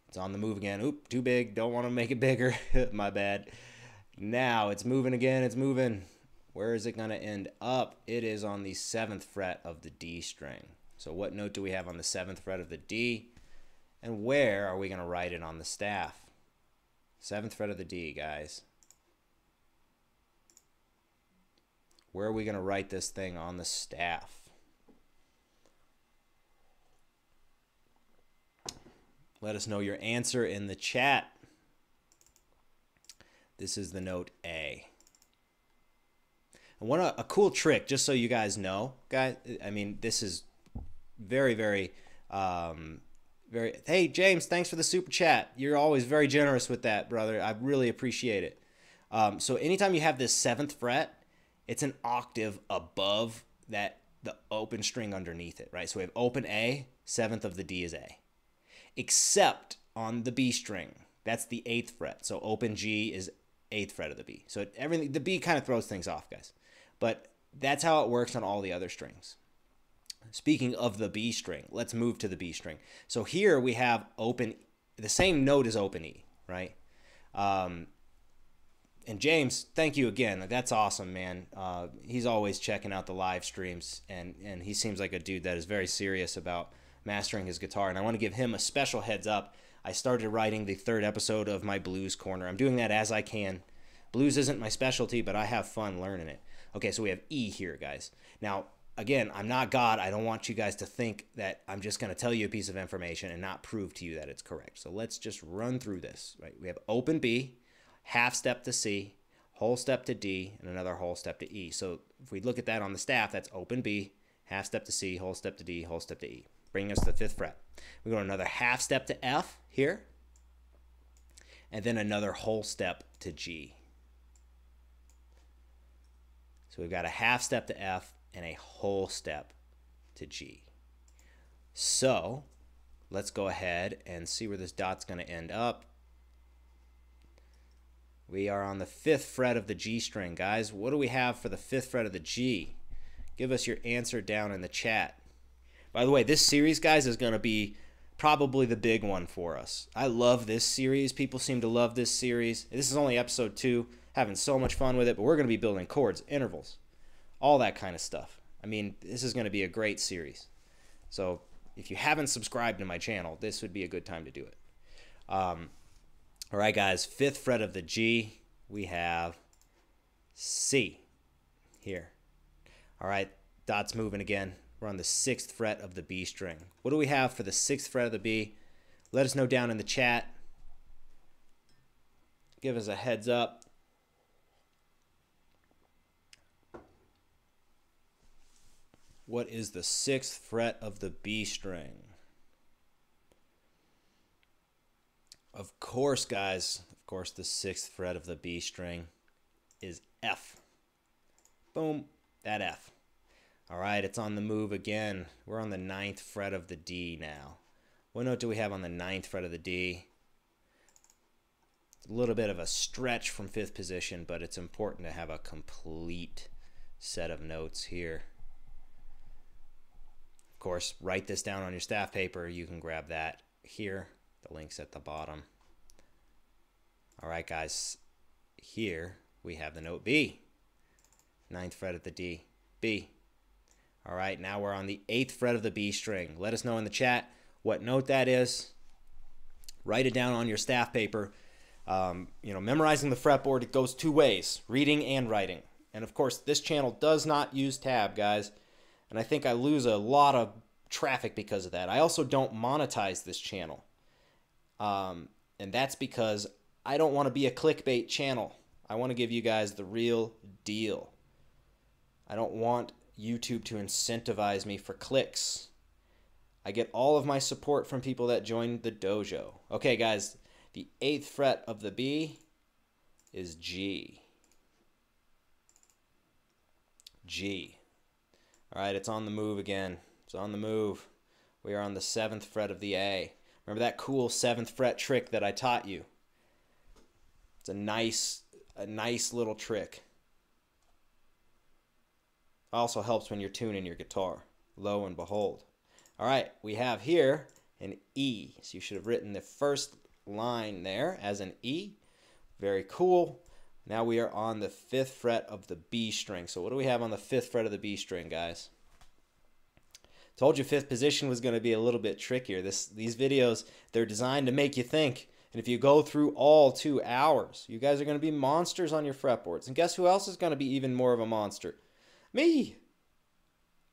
It's on the move again. Oop, too big. Don't want to make it bigger. My bad. Now it's moving again. It's moving. Where is it going to end up? It is on the 7th fret of the D string. So what note do we have on the 7th fret of the D? And where are we going to write it on the staff? 7th fret of the D, guys. Where are we going to write this thing on the staff? Let us know your answer in the chat. This is the note A. And what a cool trick, just so you guys know, guys. I mean, this is very, very, very. Hey, James, thanks for the super chat. You're always very generous with that, brother. I really appreciate it. So anytime you have this 7th fret, it's an octave above that the open string underneath it, right? So we have open A, 7th of the D is A. Except on the B string, that's the 8th fret. So open G is 8th fret of the B. So everything, the B kind of throws things off, guys. But that's how it works on all the other strings. Speaking of the B string, let's move to the B string. So here we have open, the same note as open E, right? And James, thank you again. That's awesome, man. He's always checking out the live streams, and he seems like a dude that is very serious about mastering his guitar. And I want to give him a special heads up. I started writing the 3rd episode of my blues corner. I'm doing that as I can. Blues isn't my specialty, but I have fun learning it. Okay, so we have E here, guys. Now, again, I'm not God. I don't want you guys to think that I'm just going to tell you a piece of information and not prove to you that it's correct. So let's just run through this, right? We have open B, half step to C, whole step to D, and another whole step to E. So if we look at that on the staff, that's open B, half step to C, whole step to D, whole step to E, bringing us to the 5th fret. We go another half step to F here, and then another whole step to G. So we've got a half step to F and a whole step to G. So let's go ahead and see where this dot's going to end up. We are on the 5th fret of the G string, guys. What do we have for the 5th fret of the G? Give us your answer down in the chat. By the way, this series, guys, is going to be probably the big one for us. I love this series. People seem to love this series. This is only episode 2. Having so much fun with it, but we're going to be building chords, intervals, all that kind of stuff. I mean, this is going to be a great series. So if you haven't subscribed to my channel, this would be a good time to do it. All right, guys, 5th fret of the G, we have C here. All right, dot's moving again. We're on the 6th fret of the B string. What do we have for the 6th fret of the B? Let us know down in the chat. Give us a heads up. What is the 6th fret of the B string? Of course, guys, of course, the 6th fret of the B string is F. Boom, that F. All right, it's on the move again. We're on the 9th fret of the D now. What note do we have on the 9th fret of the D? It's a little bit of a stretch from 5th position, but it's important to have a complete set of notes here. Of course, write this down on your staff paper. You can grab that here. The link's at the bottom. All right, guys. Here we have the note B. 9th fret of the D. B. All right, now we're on the 8th fret of the B string. Let us know in the chat what note that is. Write it down on your staff paper. Memorizing the fretboard, it goes 2 ways, reading and writing. And of course, this channel does not use tab, guys. And I think I lose a lot of traffic because of that. I also don't monetize this channel. And that's because I don't want to be a clickbait channel. I want to give you guys the real deal. I don't want YouTube to incentivize me for clicks. I get all of my support from people that join the dojo. Okay, guys, the 8th fret of the B is G. G. All right, it's on the move again. It's on the move. We are on the 7th fret of the A. Remember that cool 7th fret trick that I taught you? It's a nice little trick. Also helps when you're tuning your guitar. Lo and behold. All right, we have here an E. So you should have written the first line there as an E. Very cool. Now we are on the 5th fret of the B string. So what do we have on the 5th fret of the B string, guys? Told you 5th position was going to be a little bit trickier. These videos, they're designed to make you think. And if you go through all 2 hours, you guys are going to be monsters on your fretboards. And guess who else is going to be even more of a monster? Me.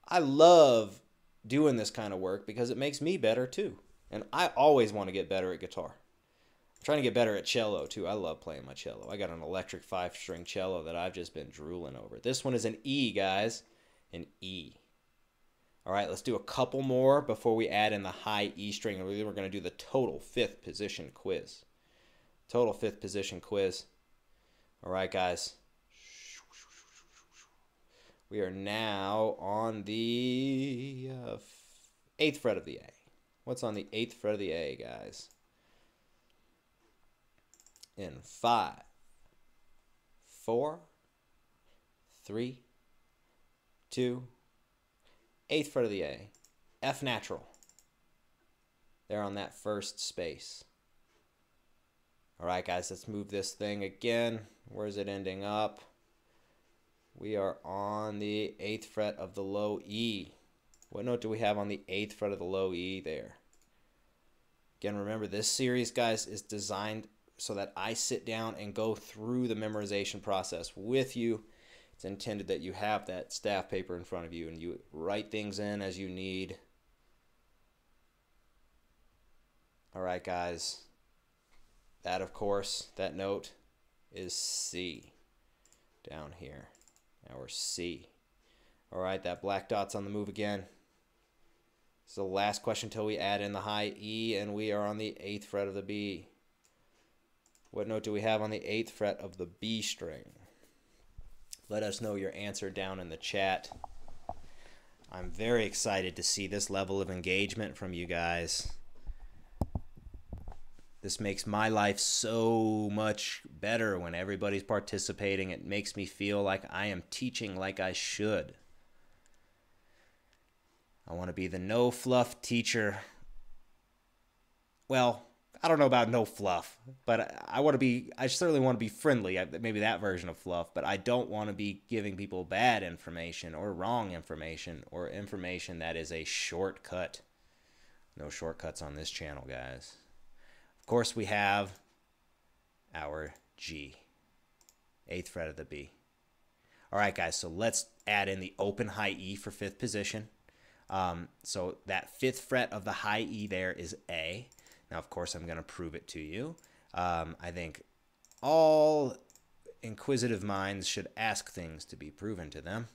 I love doing this kind of work because it makes me better too. And I always want to get better at guitar. I'm trying to get better at cello too. I love playing my cello. I got an electric 5-string cello that I've just been drooling over. This one is an E, guys. An E. All right, let's do a couple more before we add in the high E string. And we're going to do the total 5th position quiz. Total 5th position quiz. All right, guys. We are now on the 8th fret of the A. What's on the 8th fret of the A, guys? In 5, 4, 3, 2, 8th fret of the A, F natural. There on that first space. All right, guys, let's move this thing again. Where's it ending up? We are on the 8th fret of the low E. What note do we have on the 8th fret of the low E there? Again, remember, this series, guys, is designed so that I sit down and go through the memorization process with you. It's intended that you have that staff paper in front of you and you write things in as you need. All right, guys. That, of course, that note is C down here. Now we're C. All right, that black dot's on the move again. This is the last question until we add in the high E, and we are on the 8th fret of the B. What note do we have on the 8th fret of the B string? Let us know your answer down in the chat. I'm very excited to see this level of engagement from you guys. This makes my life so much better when everybody's participating. It makes me feel like I am teaching like I should. I want to be the no fluff teacher. Well, I don't know about no fluff, but I certainly want to be friendly, maybe that version of fluff, but I don't want to be giving people bad information or wrong information or information that is a shortcut. No shortcuts on this channel, guys. Of course, we have our G, 8th fret of the B. All right, guys, so let's add in the open high E for 5th position. So that 5th fret of the high E there is A. Now, of course, I'm going to prove it to you. I think all inquisitive minds should ask things to be proven to them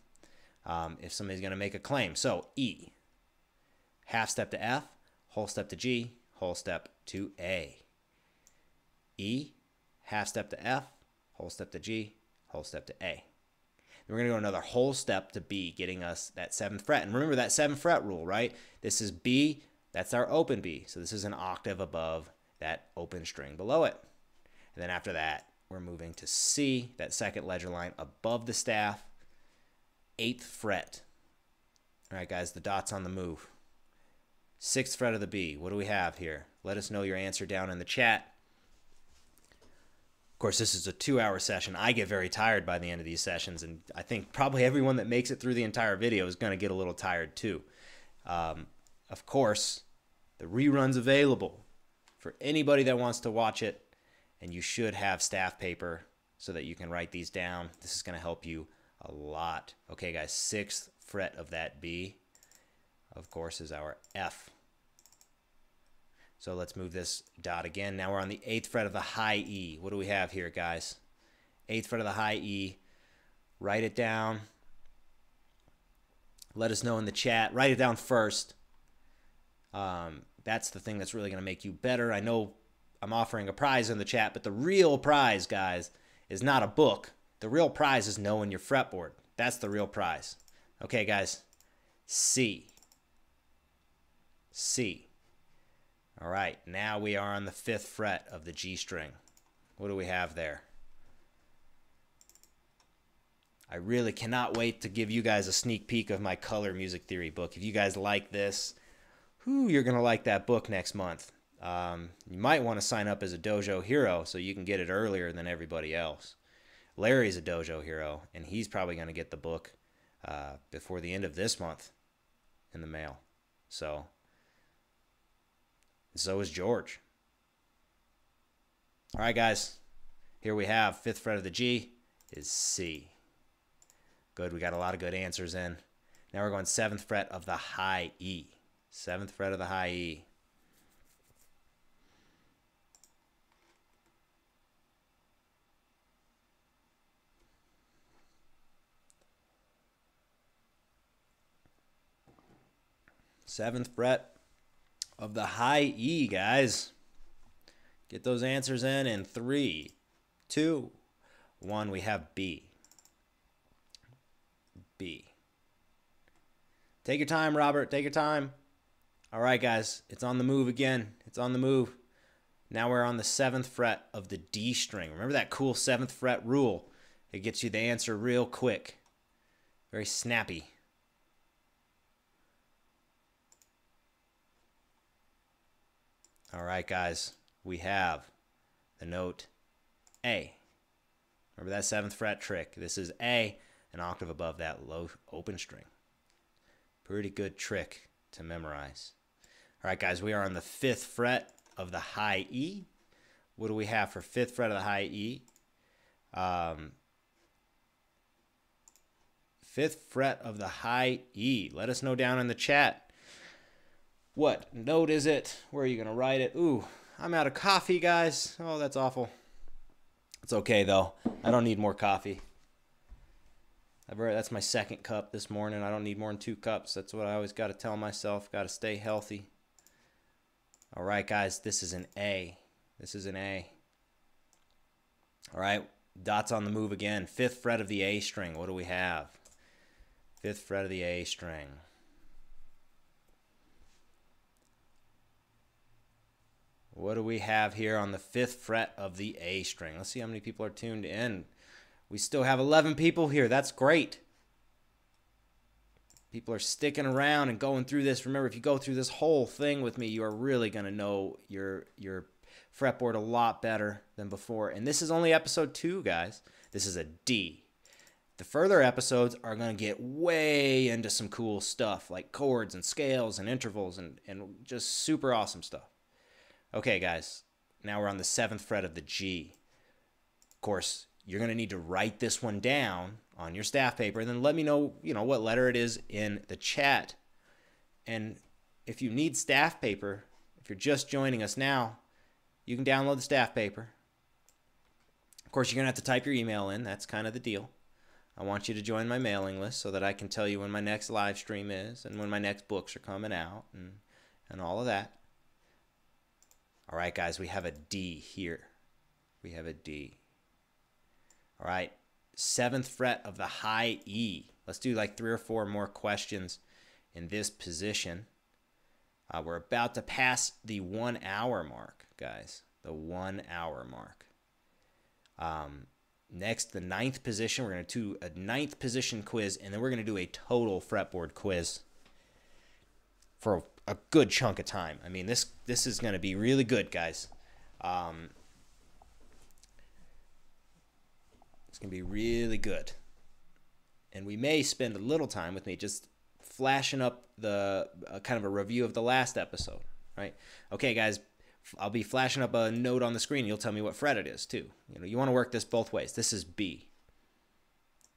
if somebody's going to make a claim. So E, half step to F, whole step to G, whole step to A. E, half step to F, whole step to G, whole step to A. Then we're going to go another whole step to B, getting us that 7th fret. And remember that 7th fret rule, right? This is B. That's our open B. So this is an octave above that open string below it. And then after that, we're moving to C, that second ledger line above the staff, 8th fret. All right, guys, the dot's on the move. 6th fret of the B. What do we have here? Let us know your answer down in the chat. Of course, this is a 2-hour session. I get very tired by the end of these sessions, and I think probably everyone that makes it through the entire video is going to get a little tired too. Of course, the rerun's available for anybody that wants to watch it, and you should have staff paper so that you can write these down. This is going to help you a lot. Okay, guys, 6th fret of that B, of course, is our F. So let's move this dot again. Now we're on the 8th fret of the high E. What do we have here, guys? 8th fret of the high E. Write it down. Let us know in the chat. Write it down first. That's the thing that's really going to make you better. I know I'm offering a prize in the chat, but the real prize, guys, is not a book. The real prize is knowing your fretboard. That's the real prize. Okay, guys. C. C. All right, now we are on the 5th fret of the G string. What do we have there? I really cannot wait to give you guys a sneak peek of my color music theory book. If you guys like this, you're going to like that book next month. You might want to sign up as a Dojo hero so you can get it earlier than everybody else. Larry's a dojo hero, and he's probably going to get the book before the end of this month in the mail. So is George. All right, guys. Here we have 5th fret of the G is C. Good. We got a lot of good answers in. Now we're going 7th fret of the high E. 7th fret of the high E. Seventh fret of the high E, guys. Get those answers in 3, 2, 1. We have B. B. Take your time, Robert. Take your time. All right, guys. It's on the move again. It's on the move. Now we're on the 7th fret of the D string. Remember that cool 7th fret rule? It gets you the answer real quick. Very snappy. All right, guys. We have the note A. Remember that 7th fret trick. This is A, an octave above that low open string. Pretty good trick to memorize. All right, guys, we are on the 5th fret of the high E. What do we have for 5th fret of the high E? 5th fret of the high E. Let us know down in the chat. What note is it? Where are you going to write it? Ooh, I'm out of coffee, guys. Oh, that's awful. It's okay, though. I don't need more coffee. That's my 2nd cup this morning. I don't need more than 2 cups. That's what I always got to tell myself. Got to stay healthy. All right, guys. This is an A. This is an A. All right. Dots on the move again. 5th fret of the A string. What do we have? 5th fret of the A string. What do we have here on the 5th fret of the A string? Let's see how many people are tuned in. We still have 11 people here. That's great. People are sticking around and going through this. Remember, if you go through this whole thing with me, you are really going to know your fretboard a lot better than before. And this is only episode 2, guys. This is a D. The further episodes are going to get way into some cool stuff like chords and scales and intervals and just super awesome stuff. Okay, guys, now we're on the 7th fret of the G. Of course, you're going to need to write this one down on your staff paper and then let me know, what letter it is in the chat. And if you need staff paper, if you're just joining us now, you can download the staff paper. Of course, you're going to have to type your email in. That's kind of the deal. I want you to join my mailing list so that I can tell you when my next live stream is and when my next books are coming out and all of that. All right, guys, we have a D here. We have a D. All right, 7th fret of the high E. Let's do like 3 or 4 more questions in this position. We're about to pass the 1 hour mark, guys. The 1 hour mark. Next, the 9th position. We're going to do a 9th position quiz, and then we're going to do a total fretboard quiz for a good chunk of time. I mean, this is going to be really good, guys. It's going to be really good. And we may spend a little time with me just flashing up the kind of a review of the last episode, right? Okay, guys, I'll be flashing up a note on the screen. You'll tell me what fret it is, too. You want to work this both ways. This is B.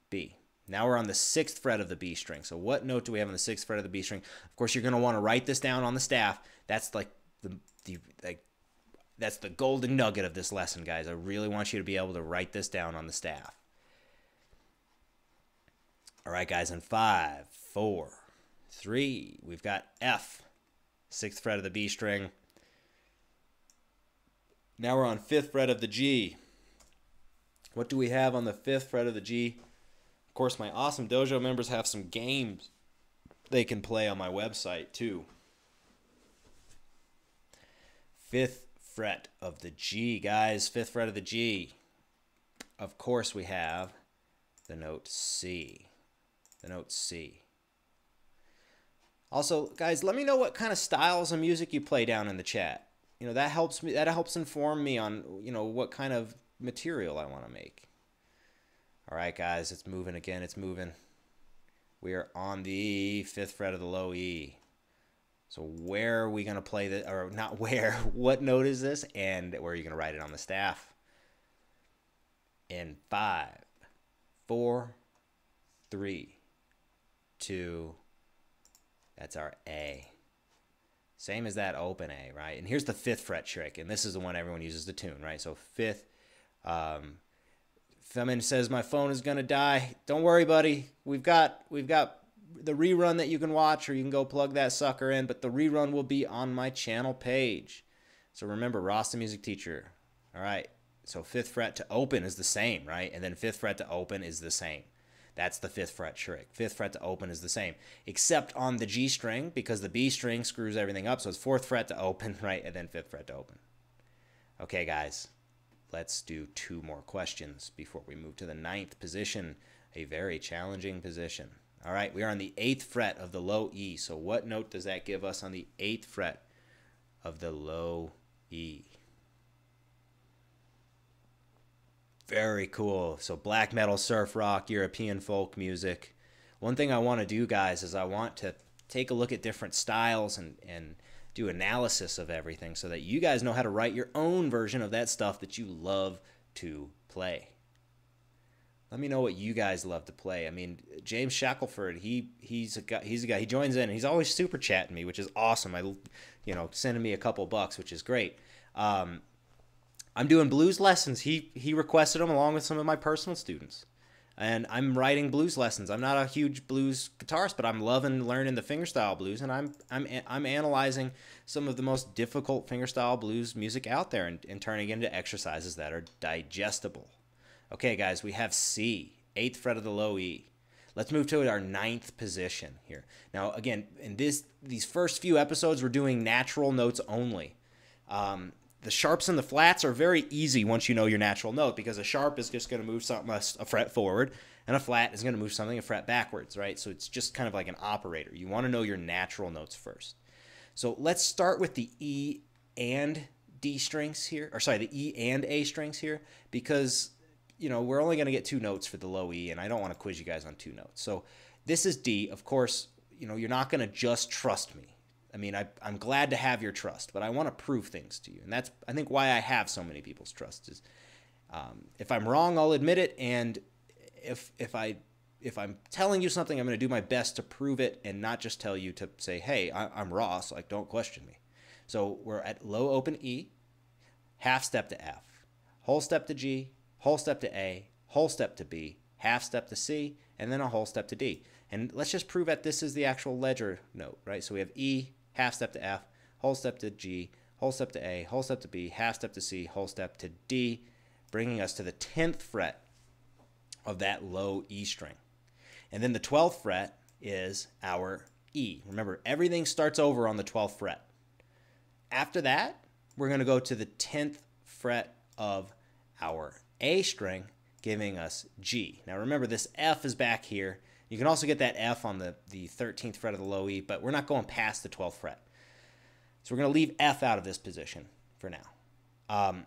B. Now we're on the 6th fret of the B string. So what note do we have on the 6th fret of the B string? Of course, you're going to want to write this down on the staff. That's like that's the golden nugget of this lesson, guys. I really want you to be able to write this down on the staff. All right, guys, in 5, 4, 3, we've got F, 6th fret of the B string. Now we're on 5th fret of the G. What do we have on the 5th fret of the G? Of course, my awesome dojo members have some games they can play on my website, too. 5th fret of the G, guys. 5th fret of the G. Of course, we have the note C. The note C. Also, guys, let me know what kind of styles of music you play down in the chat. That helps me. That helps inform me on, what kind of material I want to make. All right, guys, it's moving again. It's moving. We are on the 5th fret of the low E. So where are we going to play this, or not where, what note is this, and where are you going to write it on the staff? In 5, 4, 3, 2, that's our A. Same as that open A, right? And here's the 5th fret trick, and this is the one everyone uses to tune, right? So 5th, Femin says my phone is gonna die. Don't worry, buddy. We've got the rerun that you can watch, or you can go plug that sucker in. But the rerun will be on my channel page. So remember, Ross the music teacher. All right. So 5th fret to open is the same, right? And then 5th fret to open is the same. That's the 5th fret trick. 5th fret to open is the same, except on the G string, because the B string screws everything up. So it's 4th fret to open, right? And then 5th fret to open. Okay, guys. Let's do 2 more questions before we move to the 9th position, a very challenging position. All right, we are on the 8th fret of the low E. So what note does that give us on the 8th fret of the low E? Very cool. So black metal, surf rock, European folk music. One thing I want to do, guys, is I want to take a look at different styles and do analysis of everything so that you guys know how to write your own version of that stuff that you love to play. Let me know what you guys love to play. I mean, James Shackelford, he's a guy. He joins in, and he's always super chatting me, which is awesome. Sending me a couple bucks, which is great. I'm doing blues lessons. He requested them along with some of my personal students. And I'm writing blues lessons. I'm not a huge blues guitarist, but I'm loving learning the fingerstyle blues, and I'm analyzing some of the most difficult fingerstyle blues music out there and turning it into exercises that are digestible. Okay, guys, we have C, 8th fret of the low E. Let's move to our 9th position here. Now, again, in these first few episodes, we're doing natural notes only. The sharps and the flats are very easy once you know your natural note, because a sharp is just going to move something a fret forward, and a flat is going to move something a fret backwards, right? So it's just kind of like an operator. You want to know your natural notes first. So let's start with the E and D strings here, or sorry, the E and A strings here, because we're only going to get 2 notes for the low E, and I don't want to quiz you guys on 2 notes. So this is D. Of course, you're not going to just trust me. I mean, I'm glad to have your trust, but I want to prove things to you. And that's, I think, why I have so many people's trust is if I'm wrong, I'll admit it. And if I'm telling you something, I'm going to do my best to prove it and not just tell you to say, hey, I'm Ross, like, don't question me. So we're at low open E, half step to F, whole step to G, whole step to A, whole step to B, half step to C, and then a whole step to D. And let's just prove that this is the actual ledger note, right? So we have E, half step to F, whole step to G, whole step to A, whole step to B, half step to C, whole step to D, bringing us to the 10th fret of that low E string. And then the 12th fret is our E. Remember, everything starts over on the 12th fret. After that, we're going to go to the 10th fret of our A string, giving us G. Now remember, this F is back here. You can also get that F on the 13th fret of the low E, but we're not going past the 12th fret. So we're going to leave F out of this position for now.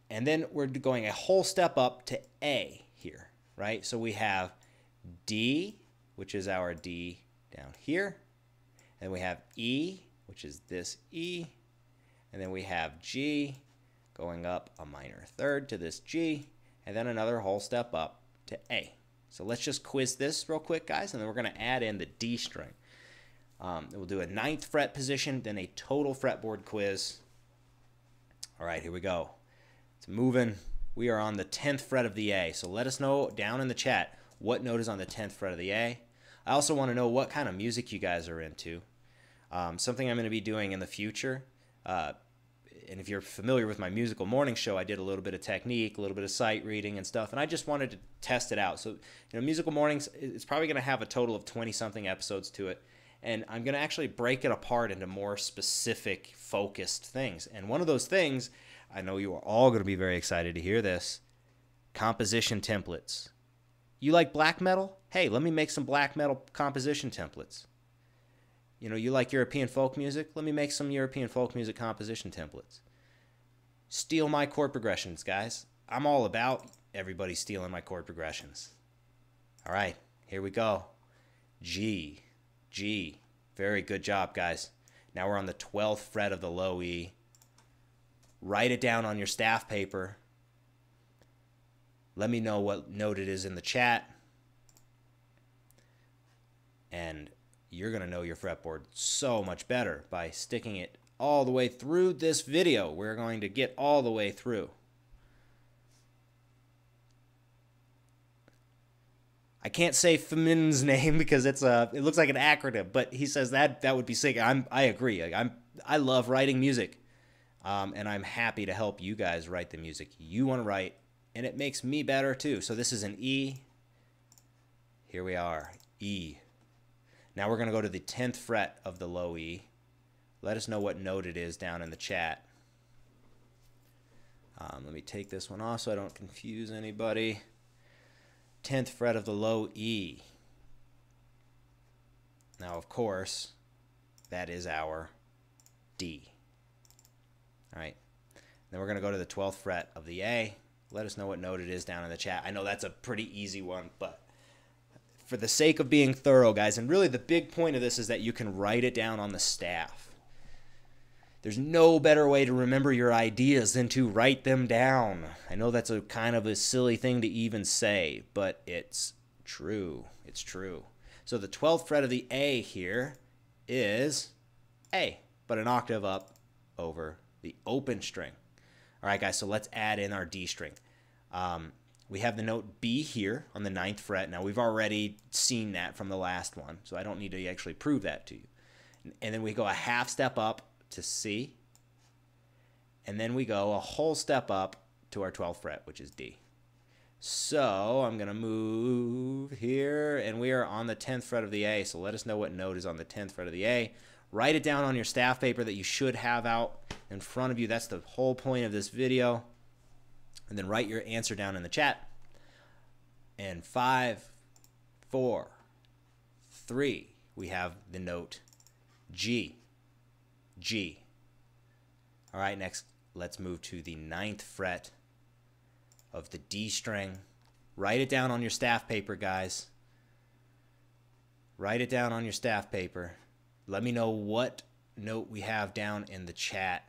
And then we're going a whole step up to A here, right? So we have D, which is our D down here. And we have E, which is this E. And then we have G going up a minor third to this G. And then another whole step up to A. So let's just quiz this real quick, guys, and then we're going to add in the D string. We'll do a 9th fret position, then a total fretboard quiz. All right, here we go. It's moving. We are on the 10th fret of the A, so let us know down in the chat what note is on the 10th fret of the A. I also want to know what kind of music you guys are into. Something I'm going to be doing in the future. And if you're familiar with my musical morning show, I did a little bit of technique, a little bit of sight reading and stuff, and I just wanted to test it out. So, musical mornings, it's probably going to have a total of 20-something episodes to it, and I'm going to actually break it apart into more specific, focused things. And one of those things, I know you are all going to be very excited to hear this, composition templates. You like black metal? Hey, let me make some black metal composition templates. You like European folk music? Let me make some European folk music composition templates. Steal my chord progressions, guys. I'm all about everybody stealing my chord progressions. All right, here we go. G, G. Very good job, guys. Now we're on the 12th fret of the low E. Write it down on your staff paper. Let me know what note it is in the chat. And you're going to know your fretboard so much better by sticking it all the way through this video. We're going to get all the way through. I can't say Femin's name because it looks like an acronym, but he says that would be sick. I agree. Like, I love writing music, and I'm happy to help you guys write the music you want to write, and it makes me better too. So this is an E. Here we are, E. Now we're going to go to the 10th fret of the low E. Let us know what note it is down in the chat. Let me take this one off so I don't confuse anybody. 10th fret of the low E. Now, of course, that is our D. All right. Then we're going to go to the 12th fret of the A. Let us know what note it is down in the chat. I know that's a pretty easy one, but for the sake of being thorough, guys, and really the big point of this is that you can write it down on the staff. There's no better way to remember your ideas than to write them down. I know that's a kind of a silly thing to even say, but it's true. It's true. So the 12th fret of the A here is A, but an octave up over the open string. All right, guys, so let's add in our D string. We have the note B here on the 9th fret. Now, we've already seen that from the last one, so I don't need to actually prove that to you. And then we go a half step up to C, and then we go a whole step up to our 12th fret, which is D. So I'm going to move here, and we are on the 10th fret of the A, so let us know what note is on the 10th fret of the A. Write it down on your staff paper that you should have out in front of you. That's the whole point of this video. And then write your answer down in the chat. And 5, 4, 3, we have the note G. G. All right, next let's move to the 9th fret of the D string. Write it down on your staff paper, guys. Write it down on your staff paper. Let me know what note we have down in the chat.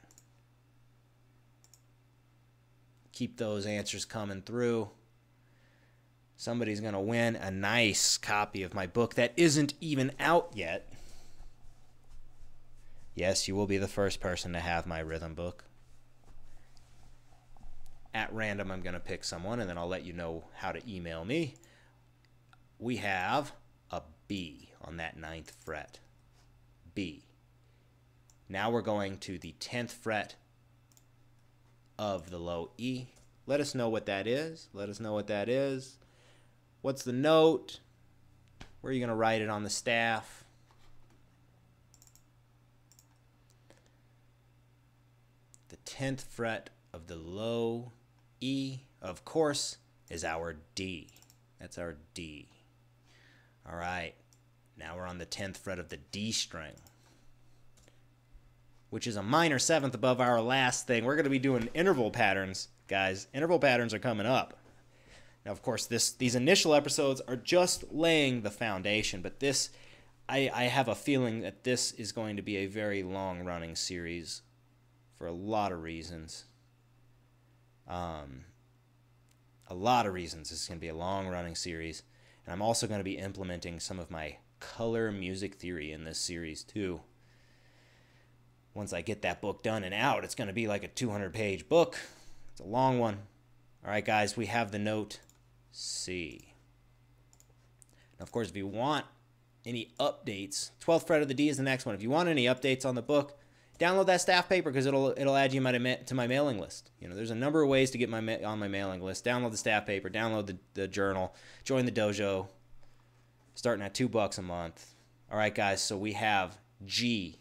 Keep those answers coming through. Somebody's going to win a nice copy of my book that isn't even out yet. Yes, you will be the first person to have my rhythm book. At random, I'm going to pick someone, and then I'll let you know how to email me. We have a B on that 9th fret. B. Now we're going to the 10th fret of the low E. Let us know what that is. Let us know what that is. What's the note? Where are you going to write it on the staff? The 10th fret of the low E, of course, is our D. That's our D. All right. Now we're on the 10th fret of the D string, which is a minor 7th above our last thing. We're going to be doing interval patterns, guys. Interval patterns are coming up. Now, of course, these initial episodes are just laying the foundation, but this, I have a feeling that this is going to be a very long-running series for a lot of reasons. A lot of reasons. This is going to be a long-running series, and I'm also going to be implementing some of my color music theory in this series, too. Once I get that book done and out, it's going to be like a 200-page book. It's a long one. All right, guys, we have the note C. Now, of course, if you want any updates, 12th fret of the D is the next one. If you want any updates on the book, download that staff paper because it'll add you to my mailing list. You know, there's a number of ways to get on my mailing list. Download the staff paper, download the journal, join the dojo, starting at $2 a month. All right, guys, so we have D.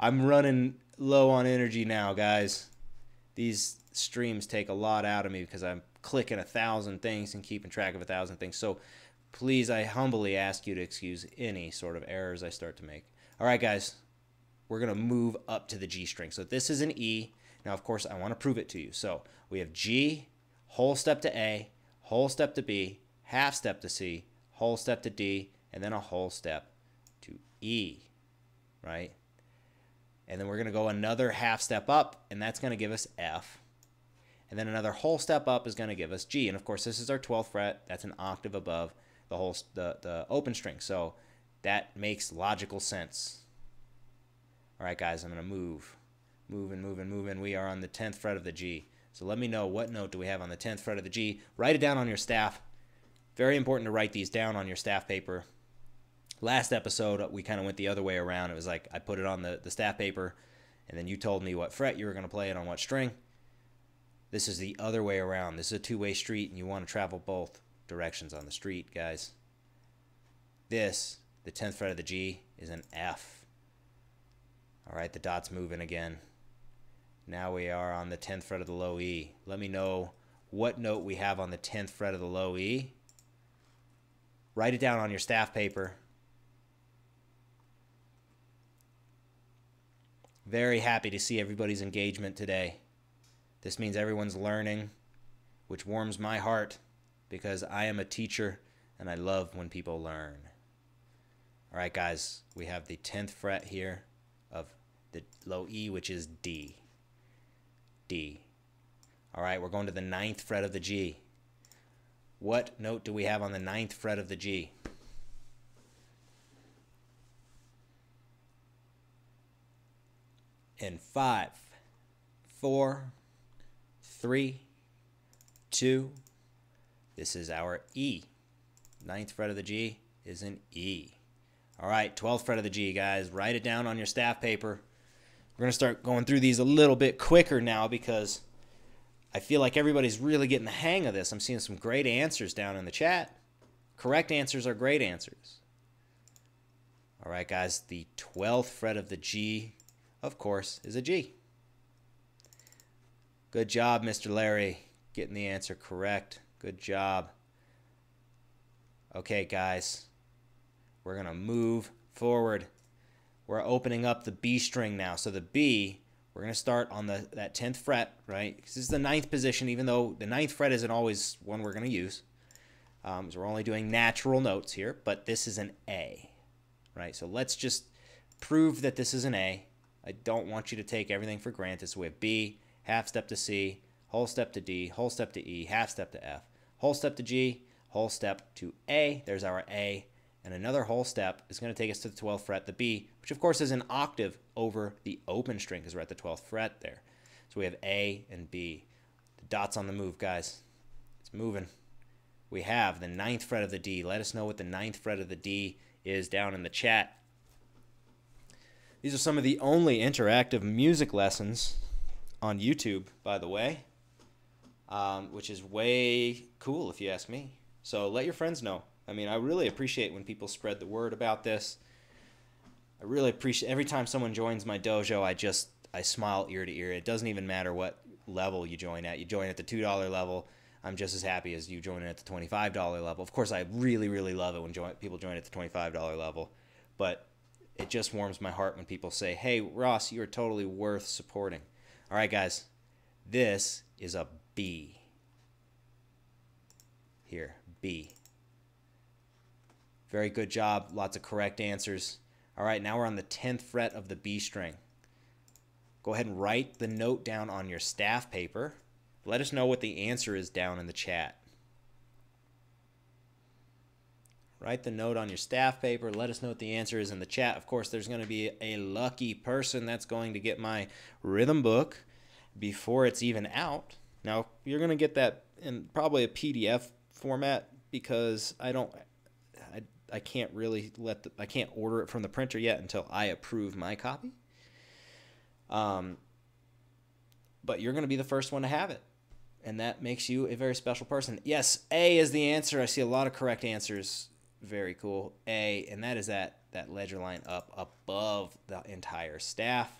I'm running low on energy now, guys. These streams take a lot out of me because I'm clicking 1,000 things and keeping track of 1,000 things. So please, I humbly ask you to excuse any sort of errors I start to make. All right, guys, we're going to move up to the G string. So this is an E. Now, of course, I want to prove it to you. So we have G, whole step to A, whole step to B, half step to C, whole step to D, and then a whole step to E, right? And then we're going to go another half step up, and that's going to give us F. And then another whole step up is going to give us G. And of course, this is our 12th fret. That's an octave above the open string. So that makes logical sense. All right, guys, I'm going to move. Moving. We are on the 10th fret of the G. So let me know, what note do we have on the 10th fret of the G? Write it down on your staff. Very important to write these down on your staff paper. Last episode, we kind of went the other way around. It was like I put it on the staff paper, and then you told me what fret you were going to play it on what string. This is the other way around. This is a two-way street, and you want to travel both directions on the street, guys. This, the 10th fret of the G, is an F. All right, the dot's moving again. Now we are on the 10th fret of the low E. Let me know what note we have on the 10th fret of the low E. Write it down on your staff paper. Very happy to see everybody's engagement today. This means everyone's learning, which warms my heart because I am a teacher and I love when people learn. All right, guys, we have the 10th fret here of the low E, which is D. D. All right, we're going to the 9th fret of the G. What note do we have on the 9th fret of the G? In 5, 4, 3, 2, this is our E. 9th fret of the G is an E. All right, 12th fret of the G, guys. Write it down on your staff paper. We're going to start going through these a little bit quicker now because I feel like everybody's really getting the hang of this. I'm seeing some great answers down in the chat. Correct answers are great answers. All right, guys, the 12th fret of the G, of course, is a G. Good job, Mr. Larry, getting the answer correct. Good job. Okay, guys, we're going to move forward. We're opening up the B string now. So the B, we're going to start on that 10th fret, right? This is the 9th position, even though the 9th fret isn't always one we're going to use. So we're only doing natural notes here, but this is an A, right? So let's just prove that this is an A. I don't want you to take everything for granted. So we have B, half step to C, whole step to D, whole step to E, half step to F, whole step to G, whole step to A. There's our A. And another whole step is going to take us to the 12th fret, the B, which of course is an octave over the open string because we're at the 12th fret there. So we have A and B. The dot's on the move, guys. It's moving. We have the 9th fret of the D. Let us know what the 9th fret of the D is down in the chat. These are some of the only interactive music lessons on YouTube, by the way, which is way cool if you ask me. So let your friends know. I mean, I really appreciate when people spread the word about this. I really appreciate every time someone joins my dojo, I smile ear to ear. It doesn't even matter what level you join at. You join at the $2 level, I'm just as happy as you join at the $25 level. Of course, I really, really love it when people join at the $25 level, but it just warms my heart when people say, hey, Ross, you're totally worth supporting. All right, guys, this is a B. Here, B. Very good job. Lots of correct answers. All right, now we're on the 10th fret of the B string. Go ahead and write the note down on your staff paper. Let us know what the answer is down in the chat. Write the note on your staff paper. Let us know what the answer is in the chat. Of course, there's going to be a lucky person that's going to get my rhythm book before it's even out. Now, you're going to get that in probably a PDF format because I can't really I can't order it from the printer yet until I approve my copy. But you're going to be the first one to have it. And that makes you a very special person. Yes, A is the answer. I see a lot of correct answers. Very cool. A, and that is that ledger line up above the entire staff.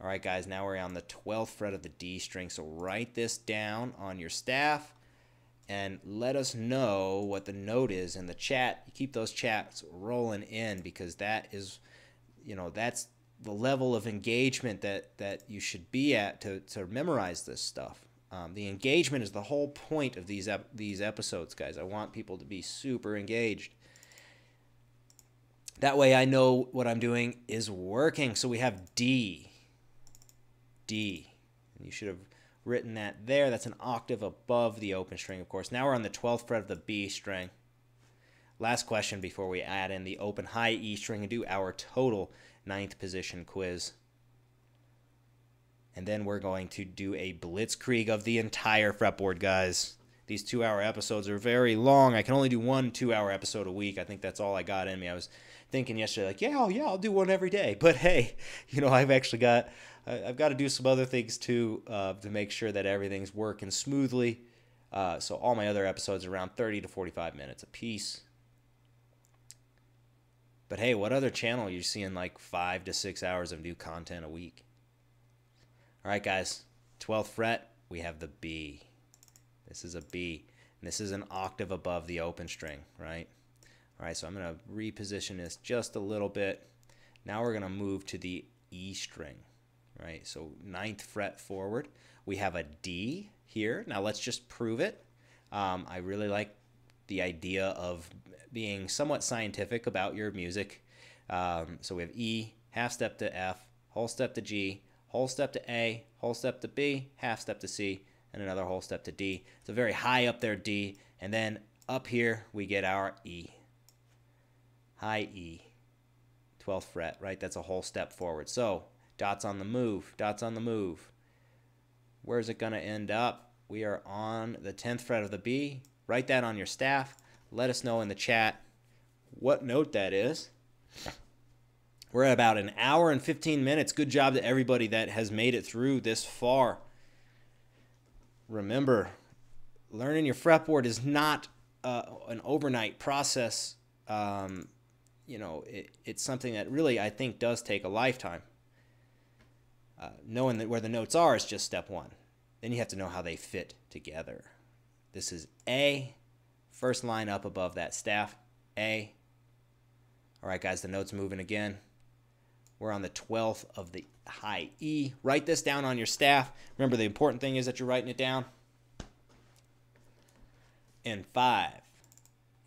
All right, guys, now we're on the 12th fret of the D string. So write this down on your staff and let us know what the note is in the chat. You keep those chats rolling in because that is, that's the level of engagement that you should be at to memorize this stuff. The engagement is the whole point of these episodes, guys. I want people to be super engaged. That way I know what I'm doing is working. So we have D. D. And you should have written that there. That's an octave above the open string, of course. Now we're on the 12th fret of the B string. Last question before we add in the open high E string and do our total 9th position quiz. And then we're going to do a blitzkrieg of the entire fretboard, guys. These 2-hour episodes are very long. I can only do 1 2-hour episode a week. I think that's all I got in me. I was thinking yesterday, like, yeah, I'll do one every day. But hey, I've actually got to do some other things too to make sure that everything's working smoothly. So all my other episodes are around 30 to 45 minutes a piece. But hey, what other channel are you seeing like 5 to 6 hours of new content a week? All right, guys, 12th fret, we have the B. This is a B, and this is an octave above the open string, right? All right, so I'm going to reposition this just a little bit. Now we're going to move to the E string, right? So 9th fret forward. We have a D here. Now let's just prove it. I really like the idea of being somewhat scientific about your music. So we have E, half step to F, whole step to G, whole step to A, whole step to B, half step to C, and another whole step to D. It's a very high up there D, and then up here we get our E. High E, 12th fret, right? That's a whole step forward. So dots on the move, dots on the move. Where's it going to end up? We are on the 10th fret of the B. Write that on your staff. Let us know in the chat what note that is. We're at about an hour and 15 minutes. Good job to everybody that has made it through this far. Remember, learning your fretboard is not an overnight process. It's something that really, I think, does take a lifetime. Knowing that where the notes are is just step one. Then you have to know how they fit together. This is A. First line up above that staff, A. All right, guys, the note's moving again. We're on the 12th of the high E. Write this down on your staff. Remember, the important thing is that you're writing it down. In 5,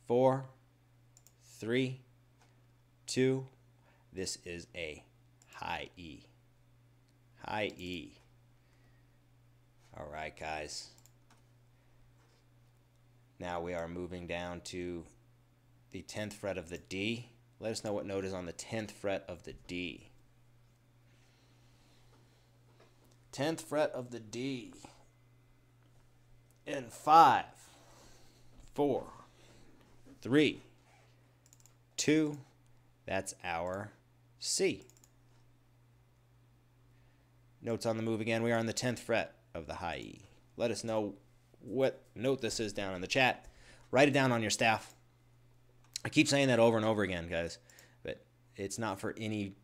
4, 3, 2, this is a high E. High E. All right, guys. Now we are moving down to the 10th fret of the D. Let us know what note is on the 10th fret of the D. 10th fret of the D. In 5, 4, 3, 2, that's our C. Notes on the move again. We are on the 10th fret of the high E. Let us know what note this is down in the chat. Write it down on your staff. I keep saying that over and over again, guys, but it's not for any,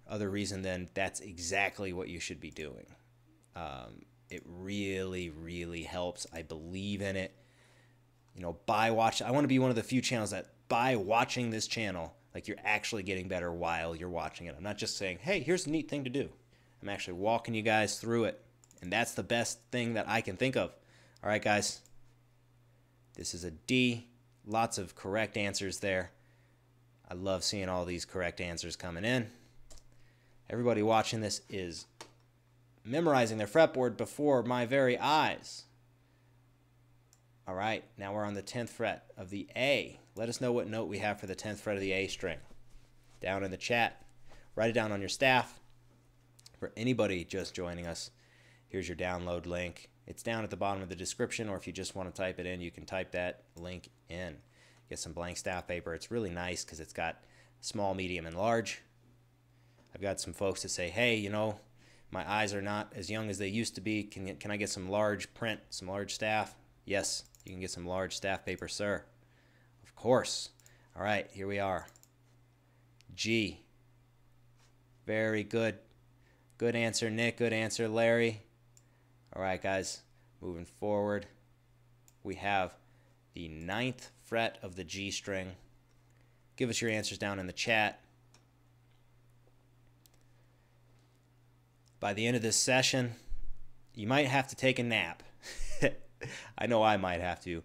other reason than that's exactly what you should be doing. It really, really helps. I believe in it. I want to be one of the few channels that by watching this channel, like, you're actually getting better while you're watching it. I'm not just saying, hey, here's a neat thing to do. I'm actually walking you guys through it, and that's the best thing that I can think of. All right, guys. This is a D. Lots of correct answers there. I love seeing all these correct answers coming in. Everybody watching this is memorizing their fretboard before my very eyes. All right, now we're on the 10th fret of the A. Let us know what note we have for the 10th fret of the A string. Down in the chat. Write it down on your staff. For anybody just joining us, here's your download link. It's down at the bottom of the description, or if you just want to type it in, you can type that link in. Get some blank staff paper. It's really nice because it's got small, medium, and large. I've got some folks that say, hey, my eyes are not as young as they used to be. Can I get some large print, some large staff? Yes, you can get some large staff paper, sir. Of course. All right, here we are. G. Very good. Good answer, Nick. Good answer, Larry. All right, guys, moving forward, we have the 9th fret of the G string. Give us your answers down in the chat. By the end of this session, You might have to take a nap. I know I might have to,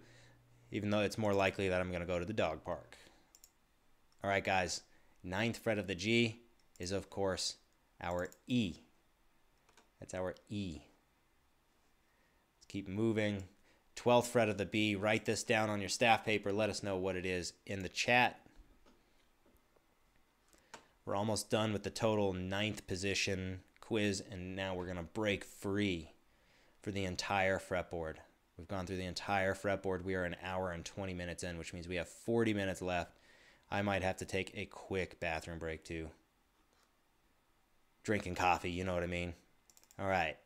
even though it's more likely that I'm going to go to the dog park. All right, guys. 9th fret of the G is, of course, our E. That's our E. Let's keep moving. 12th fret of the B. Write this down on your staff paper. Let us know what it is in the chat. We're almost done with the total 9th position quiz, and now we're going to break free for the entire fretboard. We've gone through the entire fretboard. We are an hour and 20 minutes in, which means we have 40 minutes left. I might have to take a quick bathroom break too. Drinking coffee, you know what I mean. All right.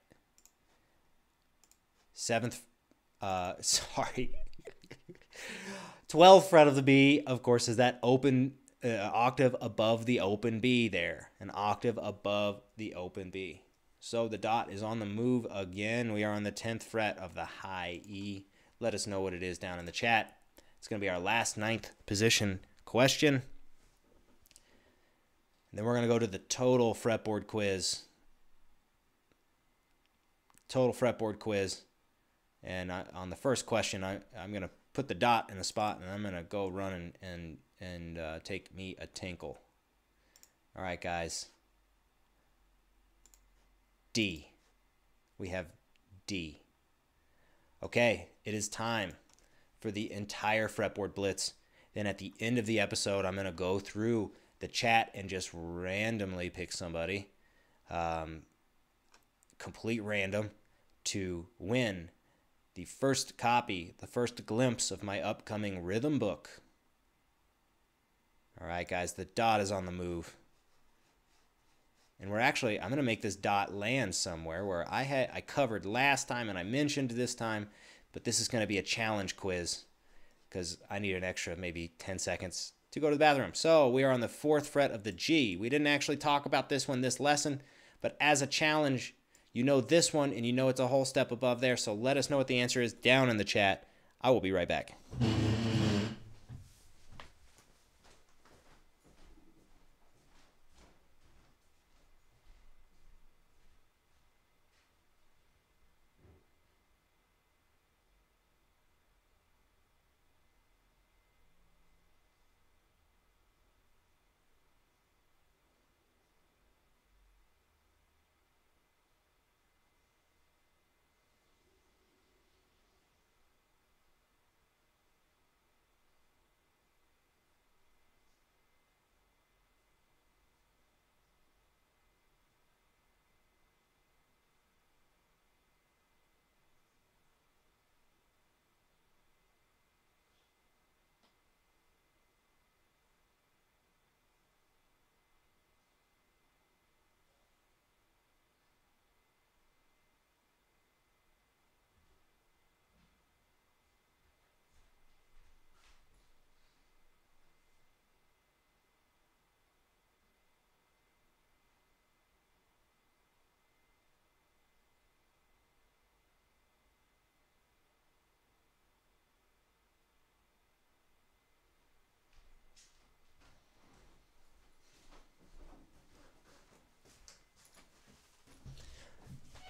7th, 12th fret of the B, of course, is that open octave above the open B there. An octave above the open B. So the dot is on the move again. We are on the 10th fret of the high E. Let us know what it is down in the chat. It's going to be our last 9th position question. And then we're going to go to the total fretboard quiz. Total fretboard quiz. And on the first question, I'm going to put the dot in the spot, and I'm going to go run and take me a tinkle. All right, guys. D. We have D. Okay, it is time for the entire fretboard blitz. Then at the end of the episode, I'm going to go through the chat and just randomly pick somebody, complete random, to win the first copy, the first glimpse of my upcoming rhythm book. All right, guys, the dot is on the move. And I'm going to make this dot land somewhere where I covered last time and I mentioned this time, but this is going to be a challenge quiz because I need an extra maybe 10 seconds to go to the bathroom. So we are on the 4th fret of the G. We didn't actually talk about this one this lesson, but as a challenge, you know this one and you know it's a whole step above there. So let us know what the answer is down in the chat. I will be right back.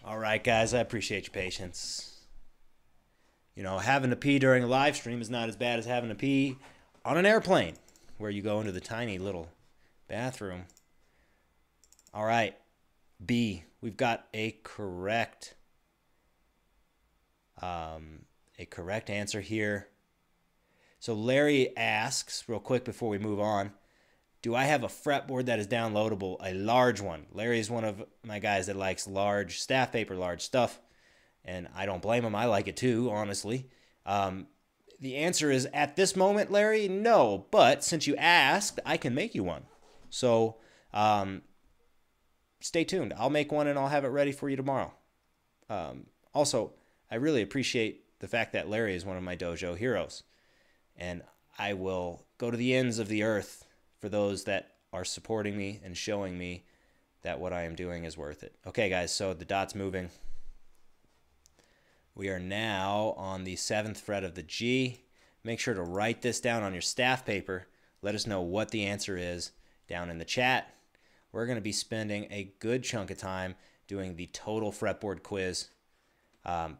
All right, guys, I appreciate your patience. You know, having to pee during a live stream is not as bad as having to pee on an airplane where you go into the tiny little bathroom. All right, B, we've got a correct answer here. So Larry asks, real quick before we move on, do I have a fretboard that is downloadable, a large one? Larry is one of my guys that likes large staff paper, large stuff, and I don't blame him. I like it too, honestly. The answer is, at this moment, Larry, no. But since you asked, I can make you one. So stay tuned. I'll make one and I'll have it ready for you tomorrow. Also, I really appreciate the fact that Larry is one of my dojo heroes. And I will go to the ends of the earth for those that are supporting me and showing me that what I am doing is worth it. Okay, guys, so the dot's moving. We are now on the 7th fret of the G. Make sure to write this down on your staff paper. Let us know what the answer is down in the chat. We're going to be spending a good chunk of time doing the total fretboard quiz.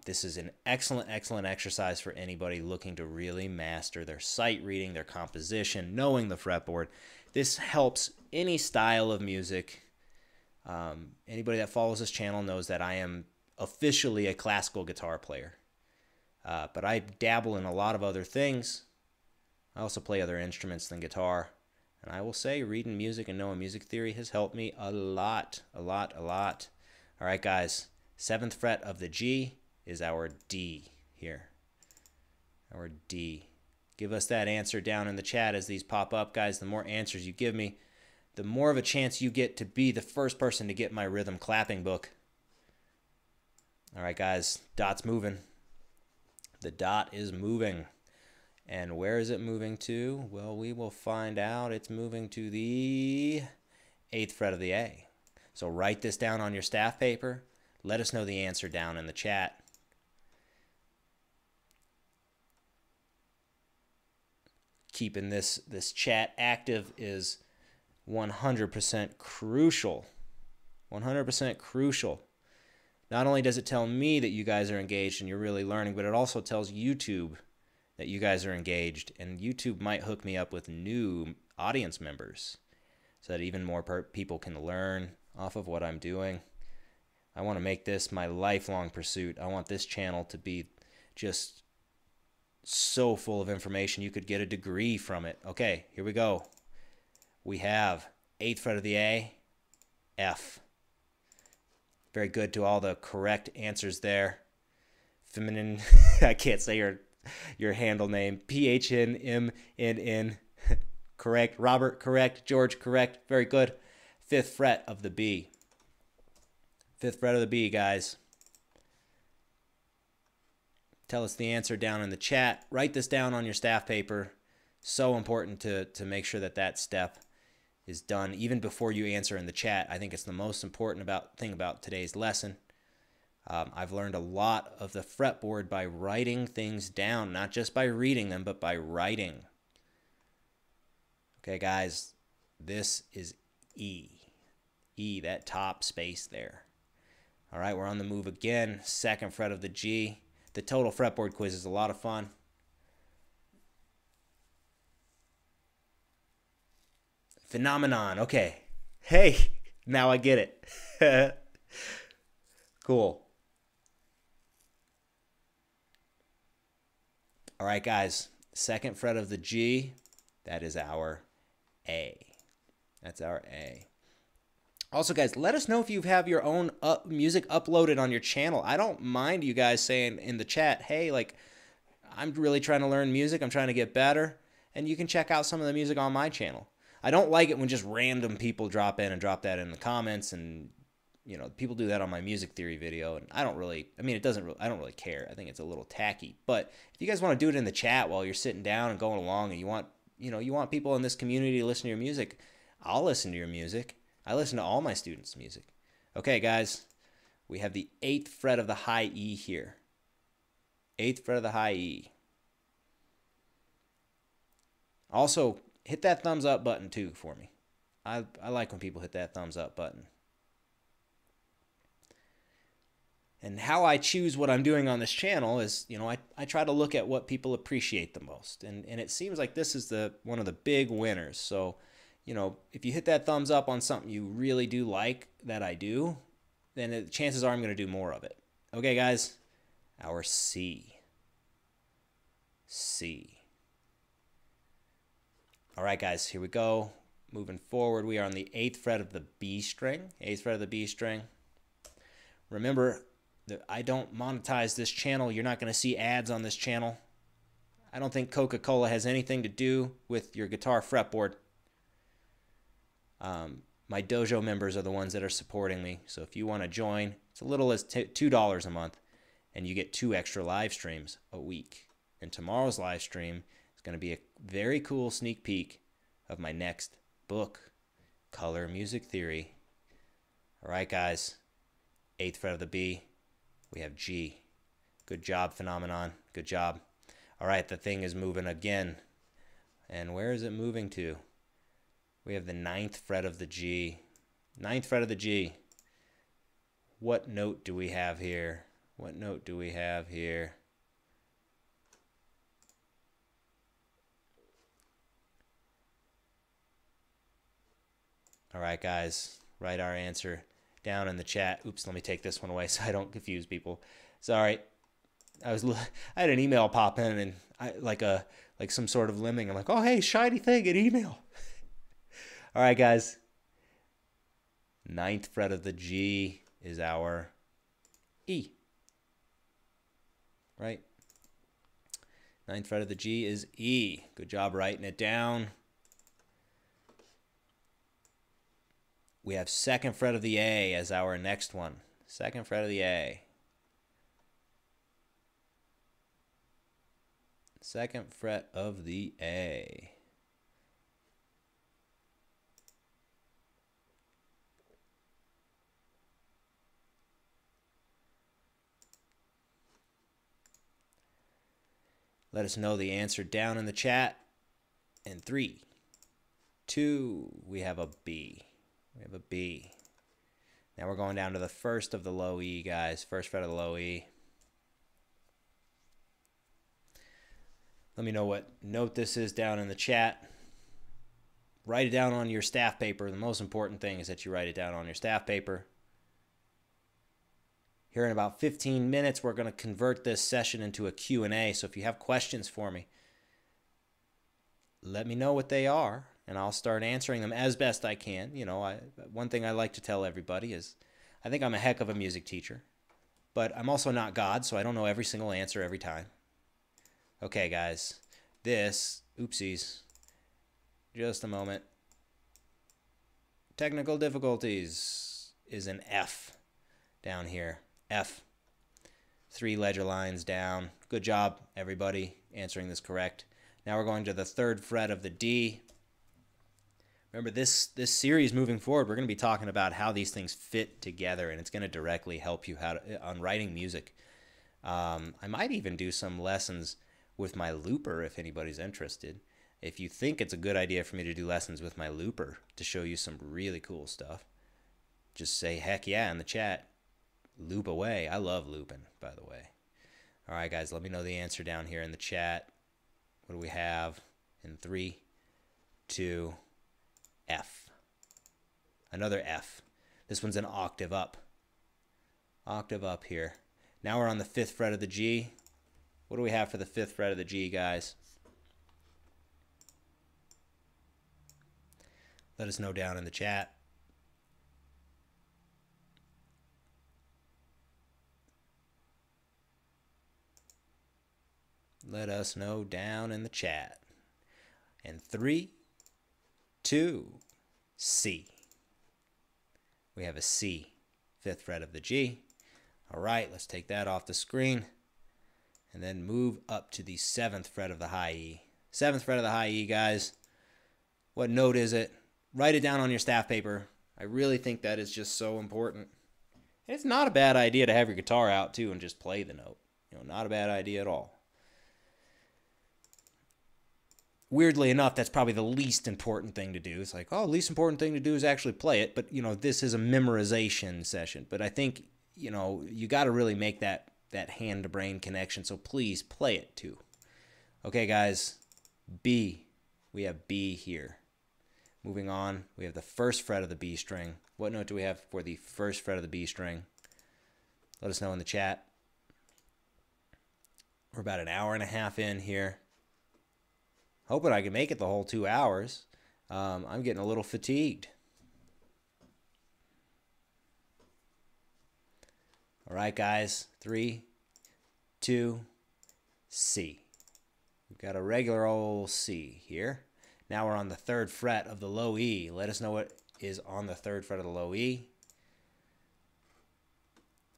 This is an excellent, excellent exercise for anybody looking to really master their sight reading, their composition, knowing the fretboard. This helps any style of music. Anybody that follows this channel knows that I am officially a classical guitar player. But I dabble in a lot of other things. I also play other instruments than guitar. And I will say reading music and knowing music theory has helped me a lot, a lot, a lot. All right, guys. 7th fret of the G is our D here. Our D. Give us that answer down in the chat as these pop up, guys. The more answers you give me, the more of a chance you get to be the first person to get my rhythm clapping book. All right, guys. Dot's moving. The dot is moving. And where is it moving to? Well, we will find out. It's moving to the 8th fret of the A. So write this down on your staff paper. Let us know the answer down in the chat. Keeping this chat active is 100% crucial. 100% crucial. Not only does it tell me that you guys are engaged and you're really learning, but it also tells YouTube that you guys are engaged, and YouTube might hook me up with new audience members so that even more people can learn off of what I'm doing. I want to make this my lifelong pursuit. I want this channel to be just so full of information you could get a degree from it. Okay, here we go. We have 8th fret of the A, F. Very good to all the correct answers there. Feminine, I can't say your handle name. PHNMNN. Correct. Robert, correct. George, correct. Very good. 5th fret of the B. 5th fret of the B, guys. Tell us the answer down in the chat. Write this down on your staff paper. So important to make sure that step is done even before you answer in the chat. I think it's the most important thing about today's lesson. I've learned a lot of the fretboard by writing things down, not just by reading them, but by writing. Okay, guys, this is E. E, that top space there. All right, we're on the move again. 2nd fret of the G. The total fretboard quiz is a lot of fun. Phenomenon. Okay. Hey, now I get it. Cool. All right, guys. 2nd fret of the G. That is our A. That's our A. Also, guys, let us know if you have your own music uploaded on your channel. I don't mind you guys saying in the chat, hey, like, I'm really trying to learn music. I'm trying to get better. And you can check out some of the music on my channel. I don't like it when just random people drop in and drop that in the comments, and you know, people do that on my music theory video, and I don't really, I mean, I don't really care. I think it's a little tacky. But if you guys want to do it in the chat while you're sitting down and going along, and you want people in this community to listen to your music, I'll listen to your music. I listen to all my students' music. Okay, guys, we have the 8th fret of the high E here. 8th fret of the high E. Also, hit that thumbs up button too for me. I like when people hit that thumbs up button. And how I choose what I'm doing on this channel is, you know, I try to look at what people appreciate the most. And it seems like this is one of the big winners. So, you know, if you hit that thumbs up on something you really do like that I do, then the chances are I'm going to do more of it. Okay, guys, our C. C. All right, guys, here we go. Moving forward, we are on the 8th fret of the B string. 8th fret of the B string. Remember, I don't monetize this channel. You're not going to see ads on this channel. I don't think Coca-Cola has anything to do with your guitar fretboard. My dojo members are the ones that are supporting me. So if you want to join, it's as little as $2 a month, and you get 2 extra live streams a week. And tomorrow's live stream is going to be a very cool sneak peek of my next book, Color Music Theory. All right, guys. 8th fret of the B. We have G. Good job, Phenomenon. Good job. All right, the thing is moving again. And where is it moving to? We have the 9th fret of the G. 9th fret of the G. What note do we have here? What note do we have here? All right, guys, write our answer down in the chat. Oops, let me take this one away so I don't confuse people. Sorry. I had an email pop in, and like some sort of lemming. I'm like, oh hey, shiny thing, an email. All right, guys. 9th fret of the G is our E. Right? 9th fret of the G is E. Good job writing it down. We have 2nd fret of the A as our next one. 2nd fret of the A. 2nd fret of the A. Let us know the answer down in the chat. And 3, 2, we have a B. We have a B. Now we're going down to the 1st of the low E, guys. 1st fret of the low E. Let me know what note this is down in the chat. Write it down on your staff paper. The most important thing is that you write it down on your staff paper. Here in about 15 minutes, we're going to convert this session into a Q&A. So if you have questions for me, let me know what they are, and I'll start answering them as best I can. You know, one thing I like to tell everybody is I think I'm a heck of a music teacher, but I'm also not God, so I don't know every single answer every time. Okay, guys, this, oopsies, just a moment. Technical difficulties is an F down here. F. 3 ledger lines down. Good job, everybody, answering this correct. Now we're going to the 3rd fret of the D. Remember, this series moving forward, we're going to be talking about how these things fit together, and it's going to directly help you on writing music. I might even do some lessons with my looper if anybody's interested. If you think it's a good idea for me to do lessons with my looper to show you some really cool stuff, just say heck yeah in the chat. Loop away. I love looping, by the way. All right, guys, let me know the answer down here in the chat. What do we have? In 3, 2, F. Another F. This one's an octave up. Octave up here. Now we're on the 5th fret of the G. What do we have for the 5th fret of the G, guys? Let us know down in the chat. Let us know down in the chat. And 3, 2, C. We have a C, 5th fret of the G. All right, let's take that off the screen. And then move up to the 7th fret of the high E. 7th fret of the high E, guys. What note is it? Write it down on your staff paper. I really think that is just so important. And it's not a bad idea to have your guitar out, too, and just play the note. You know, not a bad idea at all. Weirdly enough, that's probably the least important thing to do. It's like, oh, least important thing to do is actually play it. But, you know, this is a memorization session. But I think, you know, you got to really make that hand-to-brain connection. So please play it, too. Okay, guys. B. We have B here. Moving on, we have the 1st fret of the B string. What note do we have for the 1st fret of the B string? Let us know in the chat. We're about an hour and a half in here. Hoping I can make it the whole 2 hours. I'm getting a little fatigued. All right, guys. 3, 2, C. We've got a regular old C here. Now we're on the 3rd fret of the low E. Let us know what is on the 3rd fret of the low E.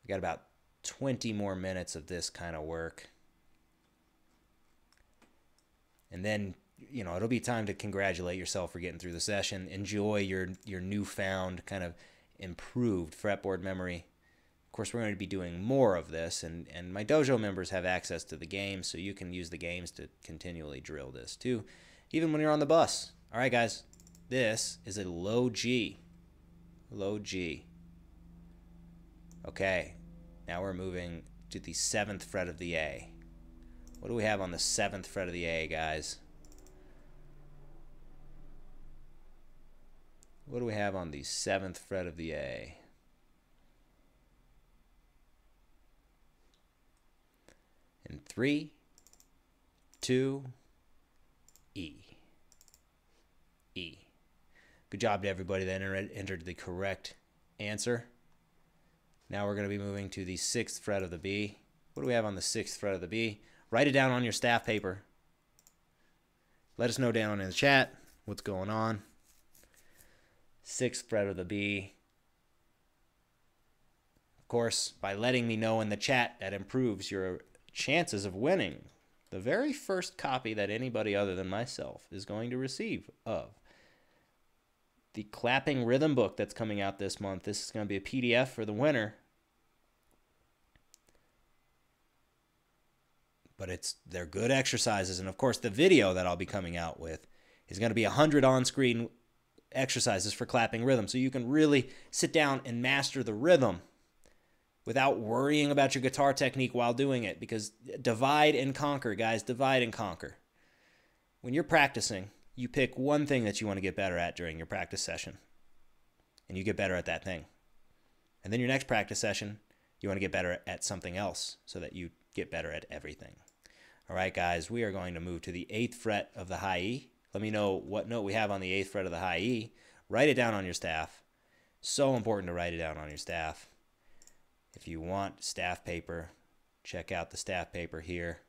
We got about 20 more minutes of this kind of work. And then, you know, it'll be time to congratulate yourself for getting through the session. Enjoy your newfound kind of improved fretboard memory. Of course, we're going to be doing more of this, and my dojo members have access to the games, so you can use the games to continually drill this too, even when you're on the bus. All right, guys, this is a low G. Low G. Okay, now we're moving to the 7th fret of the A. What do we have on the 7th fret of the A, guys? What do we have on the 7th fret of the A? In 3, 2, E. E. Good job to everybody that entered the correct answer. Now we're going to be moving to the 6th fret of the B. What do we have on the 6th fret of the B? Write it down on your staff paper. Let us know down in the chat what's going on. 6th fret of the B. Of course, by letting me know in the chat, that improves your chances of winning the very first copy that anybody other than myself is going to receive of the clapping rhythm book that's coming out this month. This is going to be a PDF for the winner. But they're good exercises. And of course, the video that I'll be coming out with is going to be 100 on-screen exercises for clapping rhythm. So you can really sit down and master the rhythm without worrying about your guitar technique while doing it. Because divide and conquer, guys. Divide and conquer. When you're practicing, you pick one thing that you want to get better at during your practice session. And you get better at that thing. And then your next practice session, you want to get better at something else so that you get better at everything. All right, guys, we are going to move to the 8th fret of the high E. Let me know what note we have on the 8th fret of the high E. Write it down on your staff. So important to write it down on your staff. If you want staff paper, check out the staff paper here.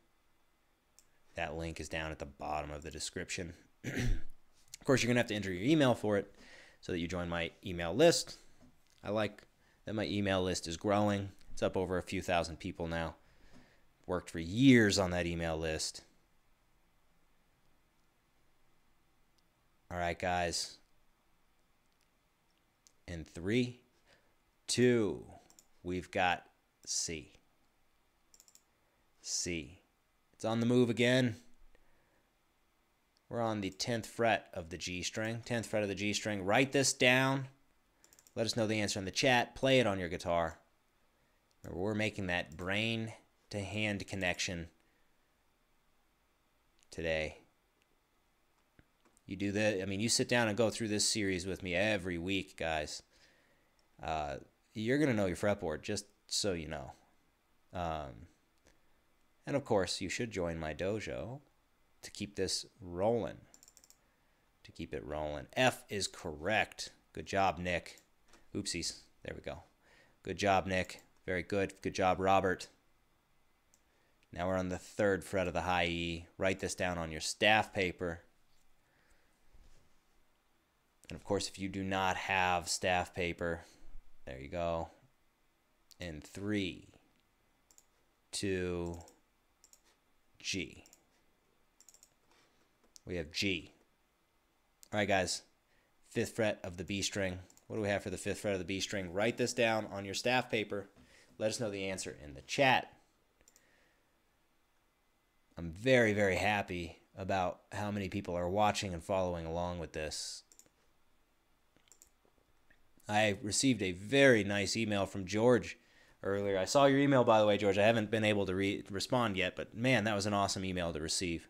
That link is down at the bottom of the description. Of course, you're going to have to enter your email for it so that you join my email list. I like that my email list is growing. It's up over a few thousand people now. Worked for years on that email list. All right, guys. In 3, 2, we've got C. C. It's on the move again. We're on the 10th fret of the G string. 10th fret of the G string. Write this down. Let us know the answer in the chat. Play it on your guitar. Remember, we're making that brain to hand connection today. You do that. I mean, you sit down and go through this series with me every week, guys. You're going to know your fretboard, just so you know. And of course, you should join my dojo to keep this rolling. To keep it rolling. F is correct. Good job, Nick. Oopsies. There we go. Good job, Nick. Very good. Good job, Robert. Now we're on the 3rd fret of the high E. Write this down on your staff paper. And of course, if you do not have staff paper, there you go. In 3, 2, G. We have G. All right, guys. 5th fret of the B string. What do we have for the 5th fret of the B string? Write this down on your staff paper. Let us know the answer in the chat. I'm very, very happy about how many people are watching and following along with this. I received a very nice email from George earlier. I saw your email, by the way, George. I haven't been able to respond yet, but man, that was an awesome email to receive.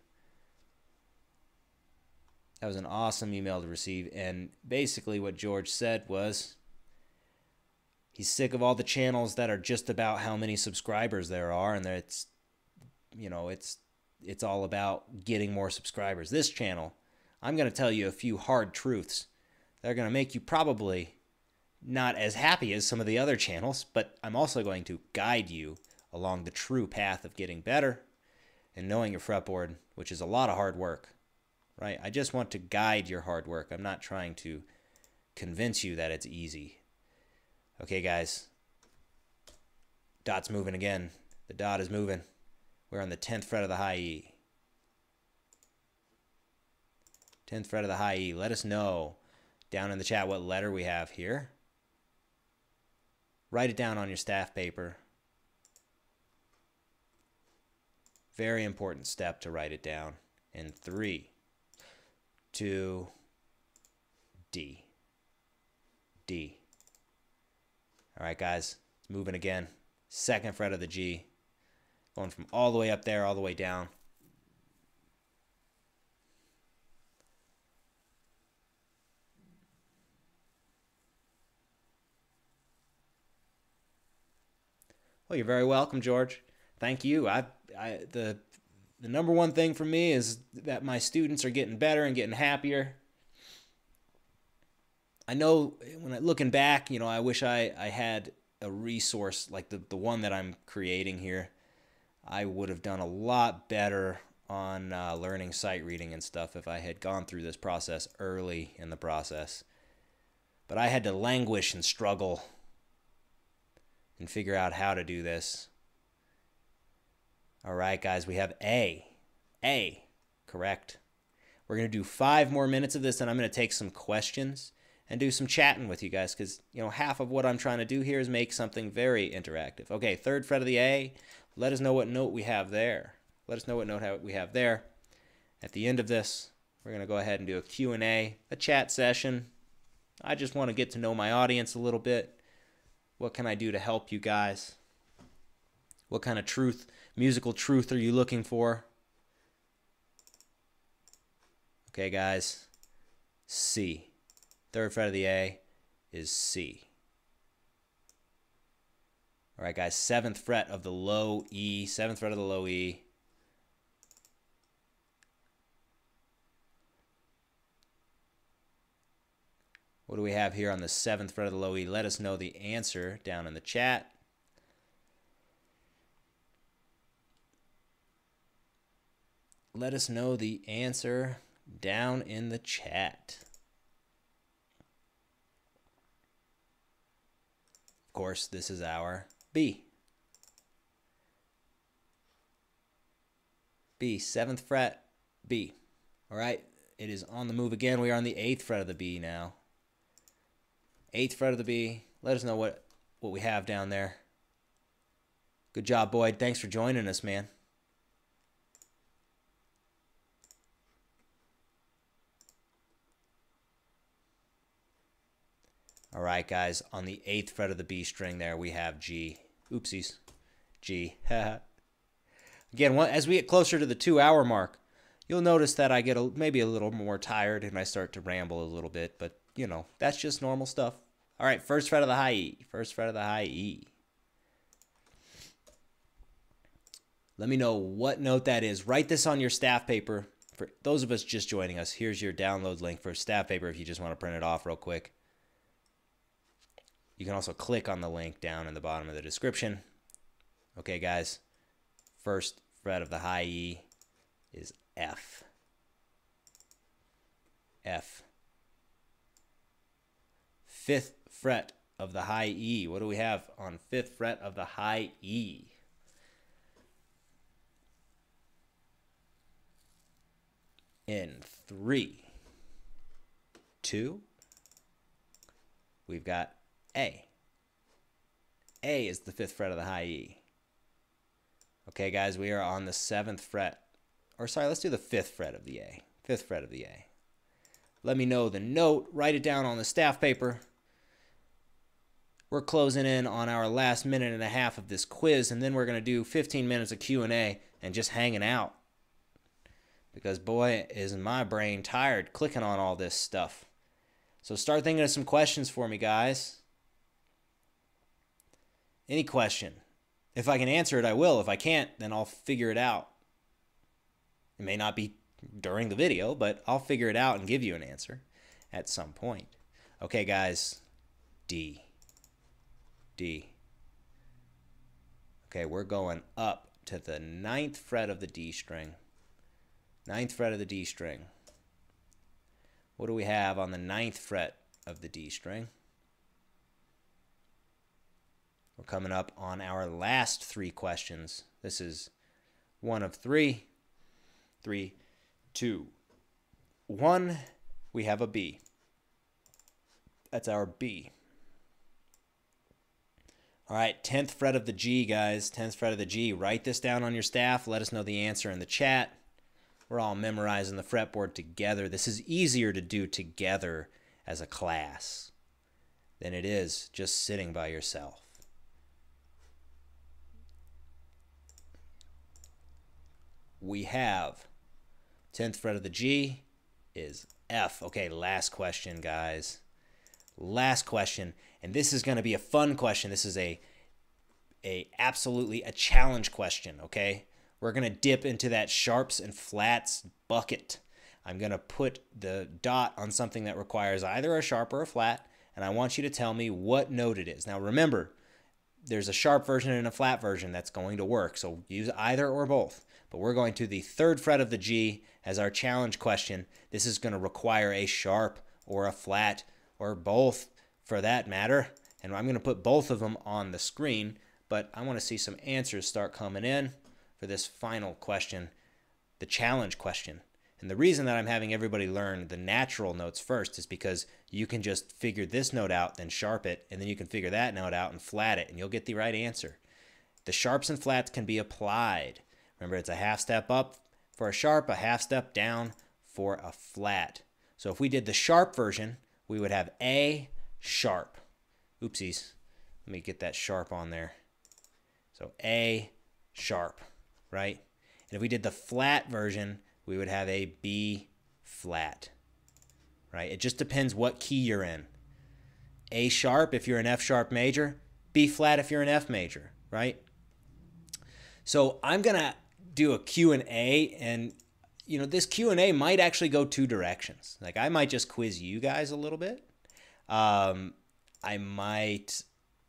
That was an awesome email to receive. And basically what George said was he's sick of all the channels that are just about how many subscribers there are, and that it's, you know, it's all about getting more subscribers. This channel, I'm going to tell you a few hard truths that are going to make you probably not as happy as some of the other channels, but I'm also going to guide you along the true path of getting better and knowing your fretboard, which is a lot of hard work, right? I just want to guide your hard work. I'm not trying to convince you that it's easy. Okay, guys. Dot's moving again. The dot is moving. We're on the 10th fret of the high E. 10th fret of the high E. Let us know down in the chat what letter we have here. Write it down on your staff paper. Very important step to write it down. In 3, 2, D. D. All right, guys. It's moving again. 2nd fret of the G. Going from all the way up there, all the way down. Well, you're very welcome, George. Thank you. The number one thing for me is that my students are getting better and getting happier. I know when looking back, I wish I had a resource like the one that I'm creating here. I would have done a lot better on learning sight reading and stuff if I had gone through this process early in the process. But I had to languish and struggle and figure out how to do this. All right, guys, we have A. A, correct. We're going to do 5 more minutes of this, and I'm going to take some questions and do some chatting with you guys because, half of what I'm trying to do here is make something very interactive. Okay, 3rd fret of the A. Let us know what note we have there. Let us know what note we have there. At the end of this, we're going to go ahead and do a Q&A, a chat session. I just want to get to know my audience a little bit. What can I do to help you guys? What kind of musical truth are you looking for? Okay, guys. C. 3rd fret of the A is C. All right, guys. 7th fret of the low E. 7th fret of the low E. What do we have here on the 7th fret of the low E? Let us know the answer down in the chat. Let us know the answer down in the chat. Of course, this is our B. B, 7th fret, B. All right, it is on the move again. We are on the 8th fret of the B now. 8th fret of the B. Let us know what we have down there. Good job, Boyd. Thanks for joining us, man. All right, guys. On the 8th fret of the B string there, we have G. Oopsies. G. Again, as we get closer to the 2-hour mark, you'll notice that I get maybe a little more tired and I start to ramble a little bit, but, that's just normal stuff. All right, 1st fret of the high E. 1st fret of the high E. Let me know what note that is. Write this on your staff paper. For those of us just joining us, here's your download link for staff paper if you just want to print it off real quick. You can also click on the link down in the bottom of the description. Okay, guys. 1st fret of the high E is F. F. 5th fret of the high E. What do we have on 5th fret of the high E? In 3, 2, we've got A. A is the 5th fret of the high E. Okay, guys, we are on the 7th fret. Or sorry, let's do the 5th fret of the A. 5th fret of the A. Let me know the note. Write it down on the staff paper. We're closing in on our last minute and a half of this quiz, and then we're going to do 15 minutes of Q&A and just hanging out. Because, boy, is my brain tired clicking on all this stuff. So start thinking of some questions for me, guys. Any question. If I can answer it, I will. If I can't, then I'll figure it out. It may not be during the video, but I'll figure it out and give you an answer at some point. Okay, guys. D. D. Okay, we're going up to the 9th fret of the D string. 9th fret of the D string. What do we have on the 9th fret of the D string? We're coming up on our last 3 questions. This is 1 of 3. 3, 2, 1. We have a B. That's our B. All right, 10th fret of the G, guys. 10th fret of the G. Write this down on your staff. Let us know the answer in the chat. We're all memorizing the fretboard together. This is easier to do together as a class than it is just sitting by yourself. we have 10th fret of the G is F. Okay, last question, guys. Last question, and this is going to be a fun question. This is absolutely a challenge question, okay? We're going to dip into that sharps and flats bucket. I'm going to put the dot on something that requires either a sharp or a flat, and I want you to tell me what note it is. Now remember, there's a sharp version and a flat version that's going to work, so use either or both. But we're going to the 3rd fret of the G as our challenge question. This is going to require a sharp or a flat or both for that matter. And I'm going to put both of them on the screen, but I want to see some answers start coming in for this final question, the challenge question. And the reason that I'm having everybody learn the natural notes first is because you can just figure this note out, then sharp it, and then you can figure that note out and flat it, and you'll get the right answer. The sharps and flats can be applied. Remember, it's a half step up for a sharp, a half step down for a flat. So if we did the sharp version, we would have A sharp. Oopsies. Let me get that sharp on there. So A sharp, right? And if we did the flat version, we would have a B flat, right? It just depends what key you're in. A sharp if you're an F sharp major, B flat if you're an F major, right? So I'm going to do a Q&A, and you know, this Q&A might actually go 2 directions. Like, I might just quiz you guys a little bit. I might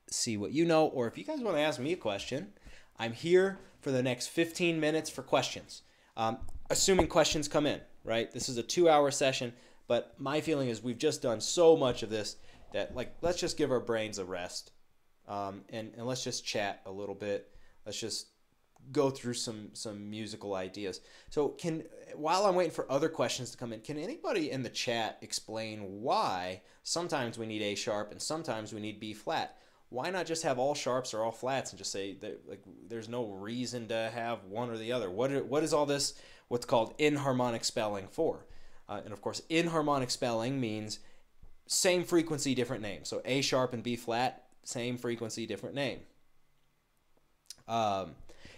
see what you know, or if you guys want to ask me a question, I'm here for the next 15 minutes for questions. Assuming questions come in, right? This is a 2-hour session, but my feeling is we've just done so much of this that, like, let's just give our brains a rest, and let's just chat a little bit. Let's just go through some musical ideas. So while I'm waiting for other questions to come in, can anybody in the chat explain why sometimes we need A sharp and sometimes we need B flat? Why not just have all sharps or all flats and just say that, like, there's no reason to have one or the other? What is all this, what's called inharmonic spelling for? And of course, inharmonic spelling means same frequency, different name. So A sharp and B flat, same frequency, different name.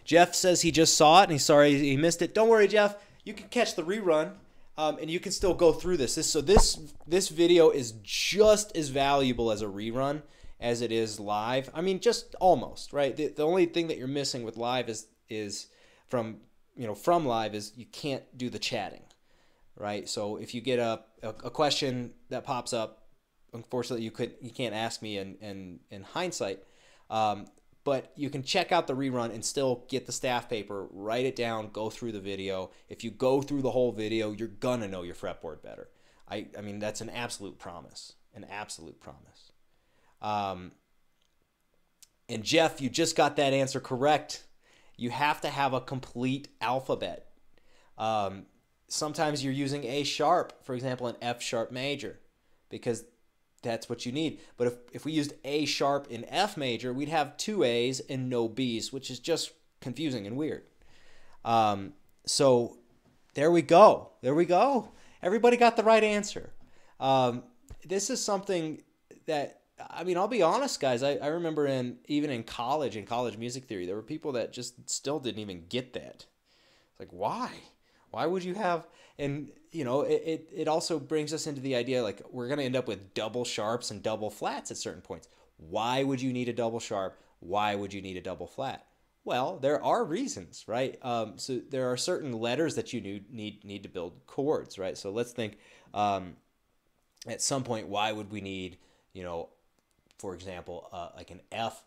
Jeff says he just saw it and he's sorry he missed it. Don't worry, Jeff. You can catch the rerun, and you can still go through this. This video is just as valuable as a rerun as it is live. I mean, just almost, right? The only thing that you're missing with live is from live is you can't do the chatting, right? So if you get a question that pops up, unfortunately you can't ask me in hindsight. But you can check out the rerun and still get the staff paper, write it down, go through the video. If you go through the whole video, you're going to know your fretboard better. I mean, that's an absolute promise, an absolute promise. And Jeff, you just got that answer correct. You have to have a complete alphabet. Sometimes you're using A sharp, for example, an F sharp major, because that's what you need. But if we used A sharp in F major, we'd have 2 A's and no B's, which is just confusing and weird. So there we go. There we go. Everybody got the right answer. This is something that, I mean, I'll be honest, guys. I remember even in college music theory, there were people that just still didn't even get that. It's like, why? Why would you have... And, you know, it also brings us into the idea, like, we're going to end up with double sharps and double flats at certain points. Why would you need a double sharp? Why would you need a double flat? Well, there are reasons, right? So there are certain letters that you need to build chords, right? So let's think, at some point, why would we need, you know, for example, like an F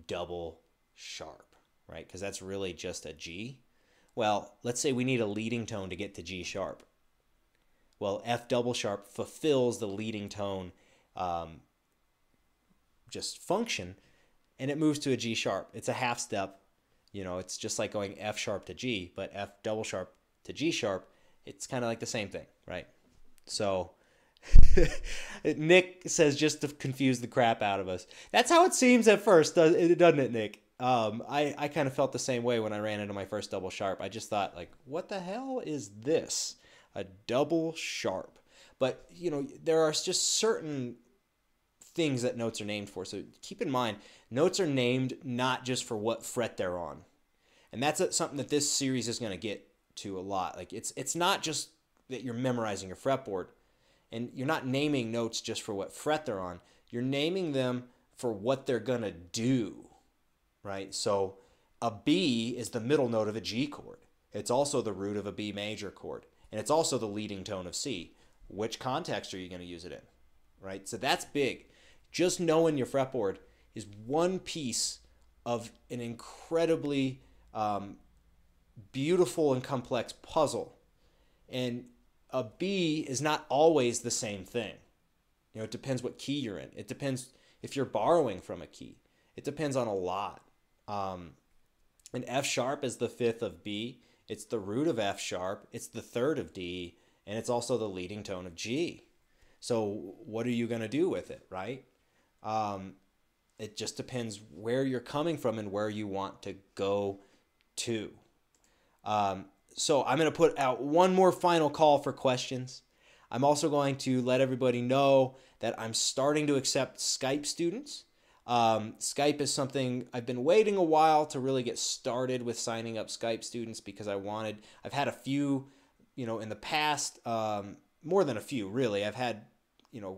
double sharp, right? Because that's really just a G. Well, let's say we need a leading tone to get to G sharp. Well, F double sharp fulfills the leading tone just function, and it moves to a G sharp. It's a half step. You know, it's just like going F sharp to G, but F double sharp to G sharp, it's kind of like the same thing, right? So Nick says, just to confuse the crap out of us. That's how it seems at first, doesn't it, Nick? I kind of felt the same way when I ran into my first double sharp. I just thought, like, what the hell is this? A double sharp. But, you know, there are just certain things that notes are named for. So keep in mind, notes are named not just for what fret they're on. And that's something that this series is going to get to a lot. Like it's not just that you're memorizing your fretboard, and you're not naming notes just for what fret they're on. You're naming them for what they're gonna do, right? So a B is the middle note of a G chord. It's also the root of a B major chord, and it's also the leading tone of C. Which context are you going to use it in, right? So that's big. Just knowing your fretboard is one piece of an incredibly beautiful and complex puzzle. And a B is not always the same thing. You know, it depends what key you're in. It depends if you're borrowing from a key. It depends on a lot. And F sharp is the fifth of B. It's the root of F sharp. It's the third of D. And it's also the leading tone of G. So what are you going to do with it, right? It just depends where you're coming from and where you want to go to. So I'm going to put out one more final call for questions. I'm also going to let everybody know that I'm starting to accept Skype students. Skype is something I've been waiting a while to really get started with signing up Skype students because I've had a few, in the past, more than a few really. I've had,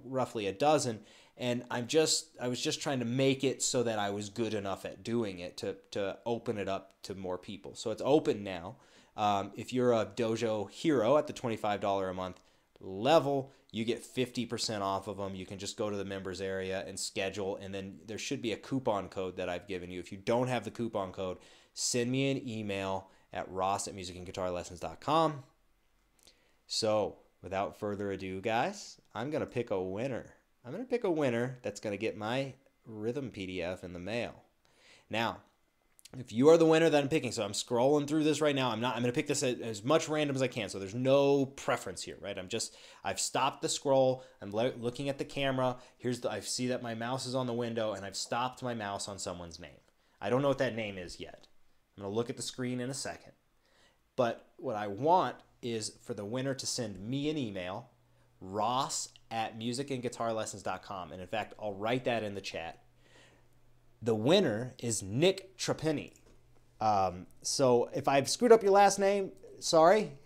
roughly a dozen, and I was just trying to make it so that I was good enough at doing it to open it up to more people. So it's open now. If you're a Dojo hero at the $25 a month level, you get 50% off of them. You can just go to the members area and schedule, and then there should be a coupon code that I've given you. If you don't have the coupon code, send me an email at ross@musicandguitarlessons.com. So without further ado, guys, I'm going to pick a winner. I'm going to pick a winner that's going to get my rhythm PDF in the mail. Now, if you are the winner that I'm picking, so I'm scrolling through this right now. I'm going to pick this as much random as I can, so there's no preference here, right? I've stopped the scroll. I'm looking at the camera. I see that my mouse is on the window, and I've stopped my mouse on someone's name. I don't know what that name is yet. I'm going to look at the screen in a second. But what I want is for the winner to send me an email, ross@musicandguitarlessons.com. And in fact, I'll write that in the chat. The winner is Nick Trapani. So if I've screwed up your last name, sorry.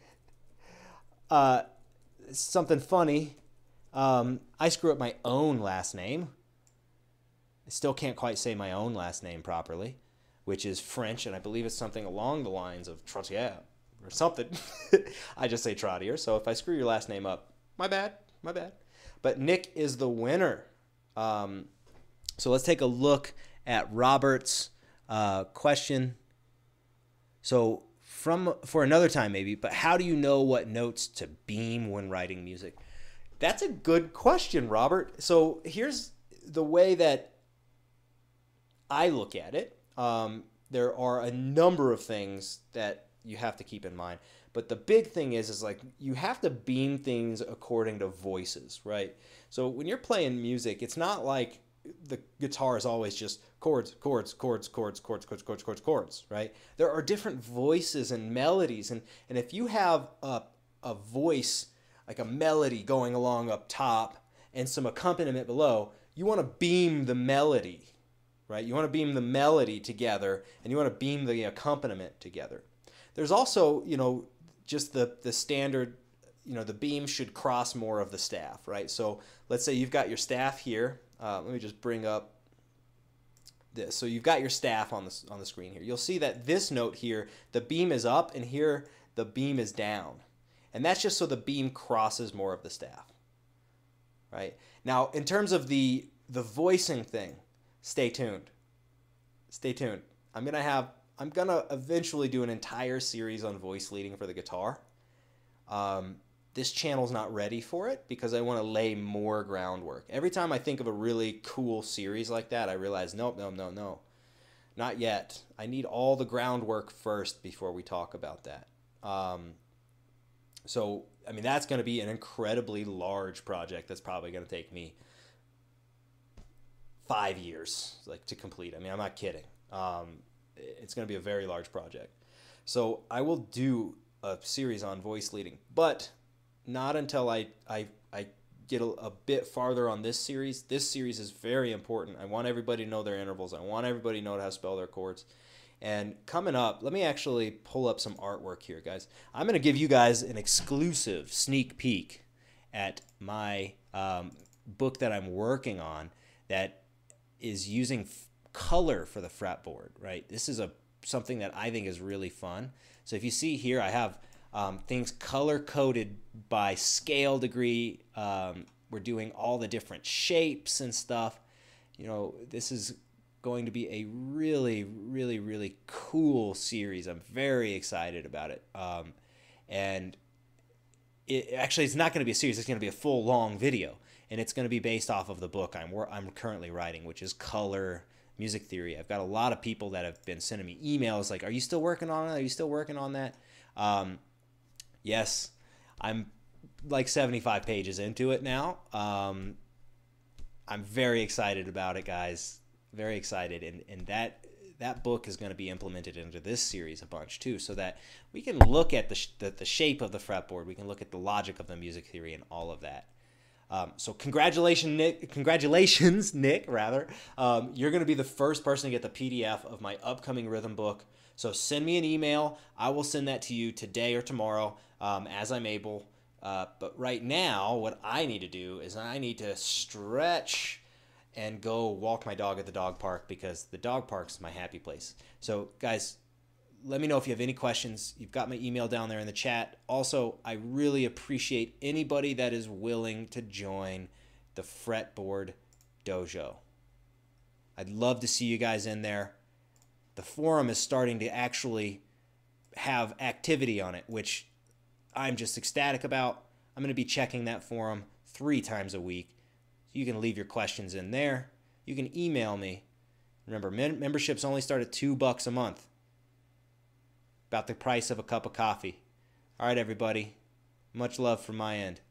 Something funny. I screw up my own last name. I still can't quite say my own last name properly, which is French, and I believe it's something along the lines of Trottier or something. I just say Trottier. So if I screw your last name up, my bad. But Nick is the winner. So let's take a look at Robert's question. So for another time maybe, but how do you know what notes to beam when writing music? That's a good question, Robert. So here's the way that I look at it. There are a number of things that you have to keep in mind. But the big thing is like you have to beam things according to voices, right? So when you're playing music, it's not like the guitar is always just chords, right? There are different voices and melodies, and if you have a voice, like a melody going along up top and some accompaniment below, you want to beam the melody, right? You want to beam the melody together, and you want to beam the accompaniment together. There's also, just the standard, the beam should cross more of the staff, right? So let's say you've got your staff here. Let me just bring up this. So you've got your staff on the screen here. You'll see that this note here, the beam is up, and here the beam is down. And that's just so the beam crosses more of the staff, right? Now, in terms of the voicing thing, stay tuned. Stay tuned. I'm gonna eventually do an entire series on voice leading for the guitar. This channel's not ready for it because I want to lay more groundwork. Every time I think of a really cool series like that, I realize, nope, no. Not yet. I need all the groundwork first before we talk about that. So, that's going to be an incredibly large project that's probably going to take me 5 years to complete. I'm not kidding. It's going to be a very large project. So I will do a series on voice leading, but not until I get a bit farther on this series. This series is very important. I want everybody to know their intervals. I want everybody to know how to spell their chords. And coming up, let me actually pull up some artwork here, guys. I'm going to give you guys an exclusive sneak peek at my book that I'm working on that is using color for the fretboard, right? This is something that I think is really fun. So if you see here, I have things color coded by scale degree. We're doing all the different shapes and stuff. You know, this is going to be a really, really, really cool series. I'm very excited about it. And it's not going to be a series. It's going to be a full long video, and it's going to be based off of the book I'm currently writing, which is Color Music Theory. I've got a lot of people that have been sending me emails like, "Are you still working on it? Are you still working on that?" Yes, I'm like 75 pages into it now. I'm very excited about it, guys. Very excited, and that book is going to be implemented into this series a bunch too, so that we can look at the shape of the fretboard, we can look at the logic of the music theory and all of that. So congratulations, Nick. Rather, you're going to be the first person to get the PDF of my upcoming rhythm book. So send me an email. I will send that to you today or tomorrow as I'm able. But right now, what I need to do is I need to stretch and go walk my dog at the dog park, because the dog park's my happy place. So guys, let me know if you have any questions. You've got my email down there in the chat. Also, I really appreciate anybody that is willing to join the Fretboard Dojo. I'd love to see you guys in there. The forum is starting to actually have activity on it, which I'm just ecstatic about. I'm going to be checking that forum 3 times a week. You can leave your questions in there. You can email me. Remember, memberships only start at $2 a month. About the price of a cup of coffee. All right, everybody. Much love from my end.